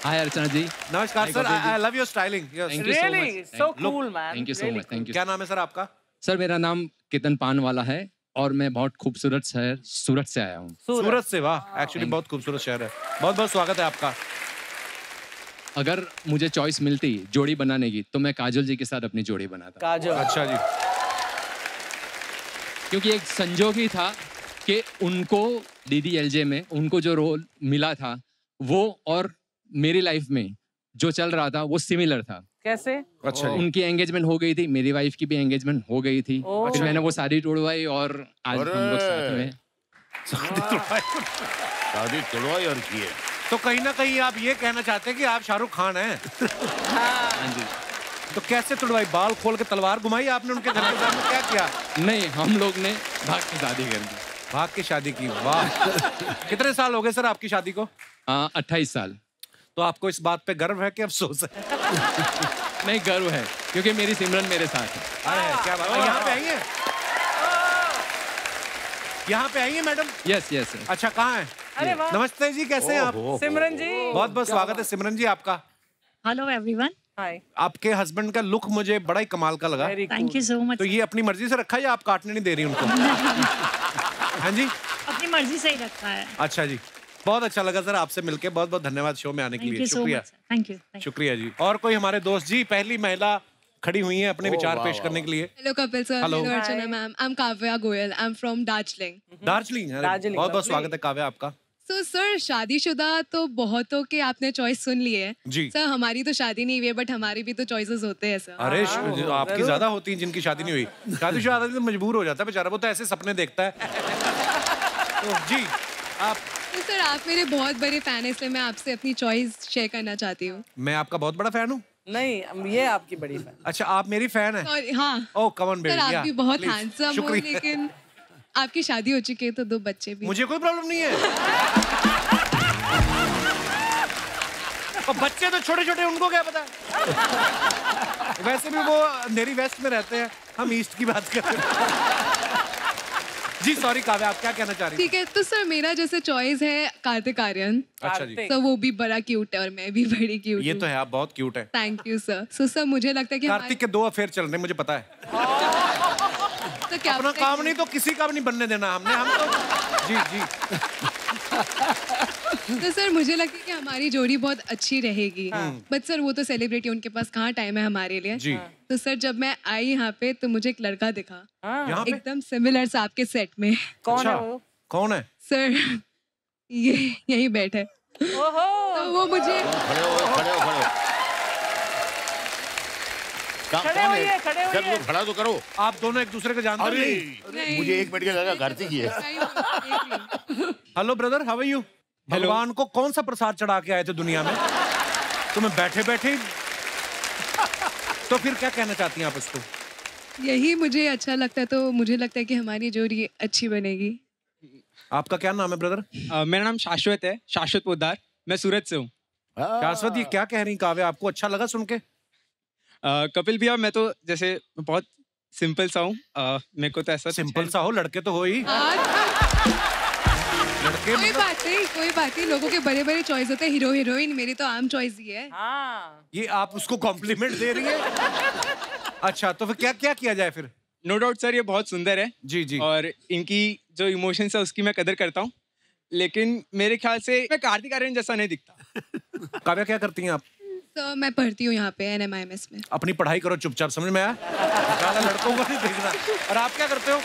हाय अर्चना जी। नमस्कार sir, I love your styling. Really? So cool, man. Thank you so much, thank you. क्या नाम है सर आपका? सर मेरा नाम केतन पानवाला है और मैं बहुत खूबसूरत शहर सूरत से आया हूँ। सूरत से? वाह, एक्चुअली बहुत खूबसूरत शहर है। बहुत बहुत स्वागत है आपका। अगर मुझे चॉइस मिलती जोड़ी बनाने की तो मैं काजोल जी के साथ अपनी जोड़ी बनाता। काजोल। अच्छा जी। क्योंकि एक संजोग ही था कि उनको DDLJ में उनको जो रोल मिला था वो और मेरी लाइफ में जो चल रहा था वो सिमिलर था। कैसे? अच्छा जी। उनकी एंगेजमेंट हो गई थी, मेरी वाइफ की भी एंगेजमेंट हो गई थी। फिर मैंने वो शादी तोड़वाई और आज हम लोग साथ में। शादी तोड़वाई और की है। तो कहीं ना कहीं आप ये कहना चाहते हैं कि आप शाहरुख खान हैं? हाँ जी। तो कैसे तोड़वाई? बाल खोल के तलवार घुमाई आपने उनके घर के सामने? क्या किया? नहीं, हम लोग ने भाग के शादी कर दी। भाग के शादी की? वाह। कितने साल हो गए सर आपकी शादी को? 28 साल। तो आपको इस बात पे गर्व है कि अफसोस है? नहीं, गर्व है क्योंकि मेरी सिमरन मेरे साथ है। अरे क्या बात है। यहाँ पे आई है? यहाँ पे आई है मैडम? Yes yes. अच्छा, कहाँ है? अरे वाह। नमस्ते जी, कैसे हैं आप? सिमरन जी। बहुत बहुत स्वागत है सिमरन जी आपका। Hello everyone. हाय। आपके हस्बैंड का लुक मुझे बड़ा ही कमाल का लगा। Thank you so much. तो ये अपनी मर्जी से रखा है या आप काटने नहीं दे रही उनको? हाँ जी, अपनी मर्जी से ही रखा है। अच्छा जी, बहुत अच्छा लगा सर आपसे मिलके। बहुत बहुत धन्यवाद शो में आने के लिए। शुक्रिया। Thank you. शुक्रिया जी। और कोई हमारे दोस्त जी, पहली महिला खड़ी हुई है अपने विचार पेश करने के लिए। Hello Kapil sir, hello Archana ma'am, I am Kavya Goyal, I am from Darjeeling. Darjeeling? बहुत बहुत स्वागत है काव्या आपका। सो सर, शादीशुदा तो बहुतों के आपने चॉइस सुन ली है जी। सर, हमारी तो शादी नहीं हुई है बट हमारी भी तो चॉइसेस होते हैं सर। अरे आपकी ज्यादा होती हैं जिनकी शादी नहीं हुई। शादीशुदा आदमी तो मजबूर हो जाता है बेचारा, वो तो ऐसे सपने देखता है। तो जी आप? तो सर आप मेरे बहुत बड़े फैन है, इसलिए मैं आपसे अपनी चॉइस शेयर करना चाहती हूँ। मैं आपका बहुत बड़ा फैन हूँ? नहीं, ये आपकी बड़ी फैन। अच्छा, आप मेरी फैन है? सॉरी, हाँ। ओह कम ऑन बेबी। सर आप भी बहुत हैंडसम हो, लेकिन आपकी शादी हो चुकी है तो 2 बच्चे भी। मुझे कोई प्रॉब्लम नहीं है। और बच्चे तो छोटे छोटे, उनको क्या पता। वैसे भी वो अंधेरी वेस्ट में रहते हैं, हम ईस्ट की बात कर रहे हैं। जी सॉरी काव्या, आप क्या कहना चाह रही हैं? ठीक है, तो सर मेरा जैसे चॉइस है कार्तिक आर्यन। अच्छा जी। सर वो भी बड़ा क्यूट है और मैं भी बड़ी क्यूट। ये तो है, आप बहुत क्यूट है। Thank you sir. So sir मुझे लगता है कि कार्तिक के 2 अफेयर चल रहे हैं, मुझे पता है। तो क्या अपना काम नहीं तो किसी का भी नहीं बनने देना हमने। हम तो जी जी। तो सर मुझे लगता है कि हमारी जोड़ी बहुत अच्छी रहेगी। बट सर वो तो सेलिब्रिटी, उनके पास कहाँ टाइम है हमारे लिए जी। तो सर जब मैं आई यहाँ पे तो मुझे एक लड़का दिखा, यहाँ पे? एकदम सिमिलर सा आपके सेट में। कौन है वो? कौन है सर ये यही बैठे। तो वो मुझे खड़ा तो करो। आप दोनों एक दूसरे को जानते नहीं? मुझे 1 मिनट का लगा कार्तिक ही है। Hello brother, how are you? भगवान को कौन सा प्रसाद चढ़ा के आए थे दुनिया में? तुम्हें बैठे बैठे तो फिर क्या कहना चाहती हैं आप इसको? यही मुझे अच्छा लगता है, तो मुझे लगता है कि हमारी जोड़ी अच्छी बनेगी। आपका क्या नाम है ब्रदर? मेरा नाम शाश्वत है, शाश्वत पोद्दार। मैं सूरत से हूँ। शाश्वत, ये क्या कह रही काव्या? आपको अच्छा लगा सुन के? कपिल भैया, मैं तो जैसे बहुत सिंपल सा हूँ। मेरे को तो ऐसा सिंपल सा हो, लड़के तो हो ही। लड़के कोई बात नहीं, लोगों के बड़े बड़े चॉइस होते हैं, हीरो हीरोइन। मेरी तो आम चॉइस ही है। ये आप उसको कॉम्प्लीमेंट दे रही है? अच्छा, तो फिर क्या क्या किया जाए फिर? नो डाउट सर, ये बहुत सुंदर है। जी जी। और इनकी जो इमोशंस है उसकी मैं कदर करता हूँ, लेकिन मेरे ख्याल से मैं कार्तिक आर्यन जैसा नहीं दिखता। काव्या, क्या करती हैं आप? तो मैं पढ़ती हूँ यहाँ पे NMIMS में। अपनी पढ़ाई करो चुपचाप, समझ में आया? ज़्यादा लड़कों को नहीं देखना। और आप क्या करते हो?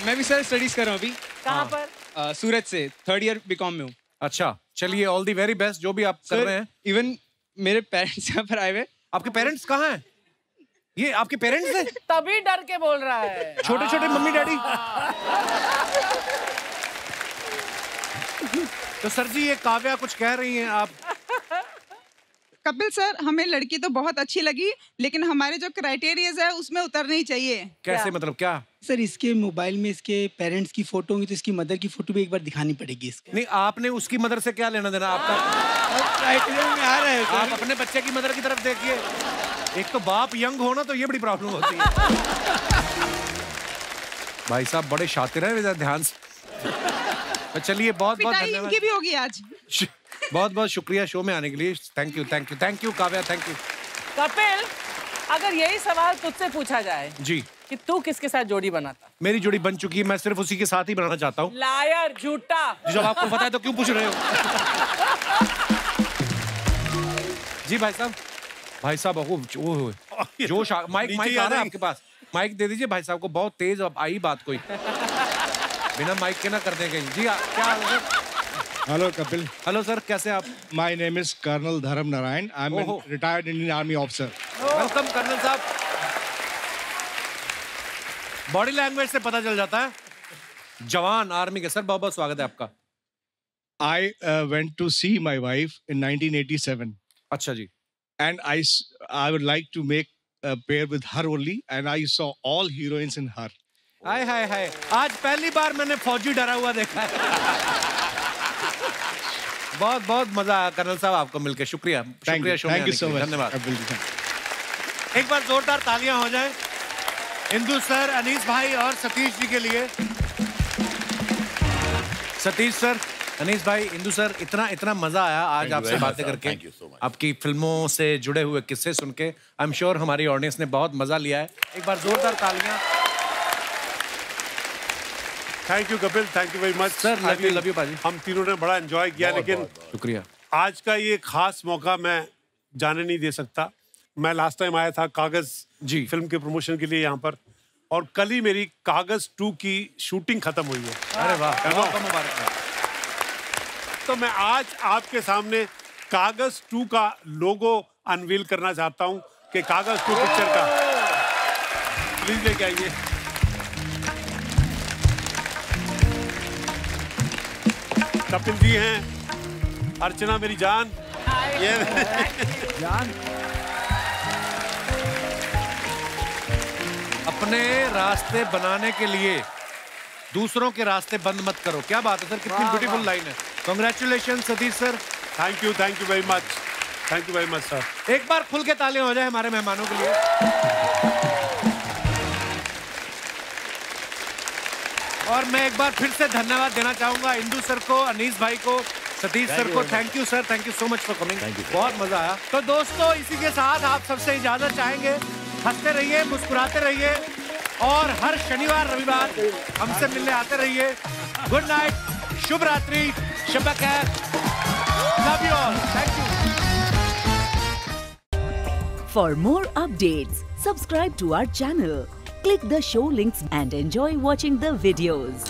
मैं भी सर स्टडीज कर रहा हूँ अभी। कहाँ पर? सूरत से 3rd ईयर BCom में हूँ। अच्छा, चलिए ऑल दी वेरी बेस्ट जो भी आप कर रहे हैं। इवन मेरे पेरेंट्स यहाँ पर आए हुए, आपके पेरेंट्स कहाँ हैं? ये आपके पेरेंट्स हैं? तभी डर के बोल रहा है। छोटे छोटे मम्मी डैडी। तो सर जी ये काव्या कुछ कह रही हैं आप। कपिल सर, हमें लड़की तो बहुत अच्छी लगी, लेकिन हमारे जो क्राइटेरियाज है उसमें उतरनी चाहिए। कैसे मतलब क्या? सर इसके मोबाइल में इसके पेरेंट्स की फोटो होंगी तो इसकी मदर की फोटो भी एक बार दिखानी पड़ेगी इसके। नहीं, आपने उसकी मदर से क्या लेना देना? आपका क्राइटेरिया में आ रहे हैं। आप अपने बच्चे की मदर की तरफ देखिए। एक तो बाप यंग होना तो ये बड़ी प्रॉब्लम होती है। भाई साहब बड़े शातिर हैं, ध्यान से। चलिए बहुत बहुत धन्यवाद। इनकी भी होगी आज। बहुत बहुत शुक्रिया शो में आने के लिए। Thank you thank you thank you Kavya, thank you. Kapil, अगर यही सवाल तुझसे पूछा जाए जी कि तू किसके साथ जोड़ी बनाता? मेरी जोड़ी बन चुकी है, मैं सिर्फ उसी के साथ ही बनाना चाहता हूँ। लायर, झूठा। जब आपको पता है तो क्यों पूछ रहे हो? जी भाई साहब, भाई साहब जोश माइक माइक आ रहा है आपके पास? माइक दे दीजिए भाई साहब को, बहुत तेज अब आई बात कोई। बिना माइक के ना कर देंगे जी। क्या? हेलो कपिल। हेलो सर, कैसे आप? My name is colonel Dharm Narayan. I am retired Indian army officer. Welcome colonel साहब। बॉडी लैंग्वेज से पता चल जाता है जवान आर्मी के। सर बहुत बहुत स्वागत है आपका। I went to see my wife in 1987। अच्छा जी। And I would like to make a pair with her only, and I saw all heroines in her. हाय हाय हाय, आज पहली बार मैंने फौजी डरा हुआ देखा है। बहुत बहुत मजा आया कर्नल साहब आपको मिलकर। शुक्रिया शुक्रिया शो में आने के लिए। धन्यवाद। एक बार जोरदार तालियां हो जाए इंदु सर, अनीस भाई और सतीश जी के लिए। सतीश सर, अनीस भाई, इंदु सर, इतना इतना मजा आया आज आपसे बातें करके, आपकी फिल्मों से जुड़े हुए किस्से सुन के। आई एम श्योर हमारी ऑडियंस ने बहुत मजा लिया है। एक बार जोरदार तालियां। Thank you Kapil, thank you very much sir. Love you पाजी। हम तीनों ने बड़ा एंजॉय किया, लेकिन शुक्रिया। आज का ये खास मौका मैं जाने नहीं दे सकता। मैं लास्ट टाइम आया था कागज जी फिल्म के प्रमोशन के लिए यहाँ पर, और कल ही मेरी कागज 2 की शूटिंग खत्म हुई है। अरे वाह, मुबारक। तो मैं आज आपके सामने कागज 2 का लोगो अनवील करना चाहता हूं कि कागज 2 पिक्चर का प्लीज लेके आइए। कपिल जी हैं, अर्चना मेरी जान, ये जान। अपने रास्ते बनाने के लिए दूसरों के रास्ते बंद मत करो। क्या बात है सर, कितनी ब्यूटीफुल लाइन है। Congratulation Satish sir. Thank you very much, thank you very much sir. एक बार खुल के तालियां हो जाए हमारे मेहमानों के लिए। और मैं एक बार फिर से धन्यवाद देना चाहूंगा इंदु सर को, अनीस भाई को, सतीश सर को। Thank you sir, thank you so much for coming. बहुत मजा आया। तो दोस्तों इसी के साथ आप सबसे इजाजत चाहेंगे। हंसते रहिए, मुस्कुराते रहिए और हर शनिवार रविवार हमसे मिलने आते रहिए। गुड नाइट, शुभ रात्रि, शब खैर, love you all, thank you. For more updates, subscribe to our channel, click the show links and enjoy watching the videos.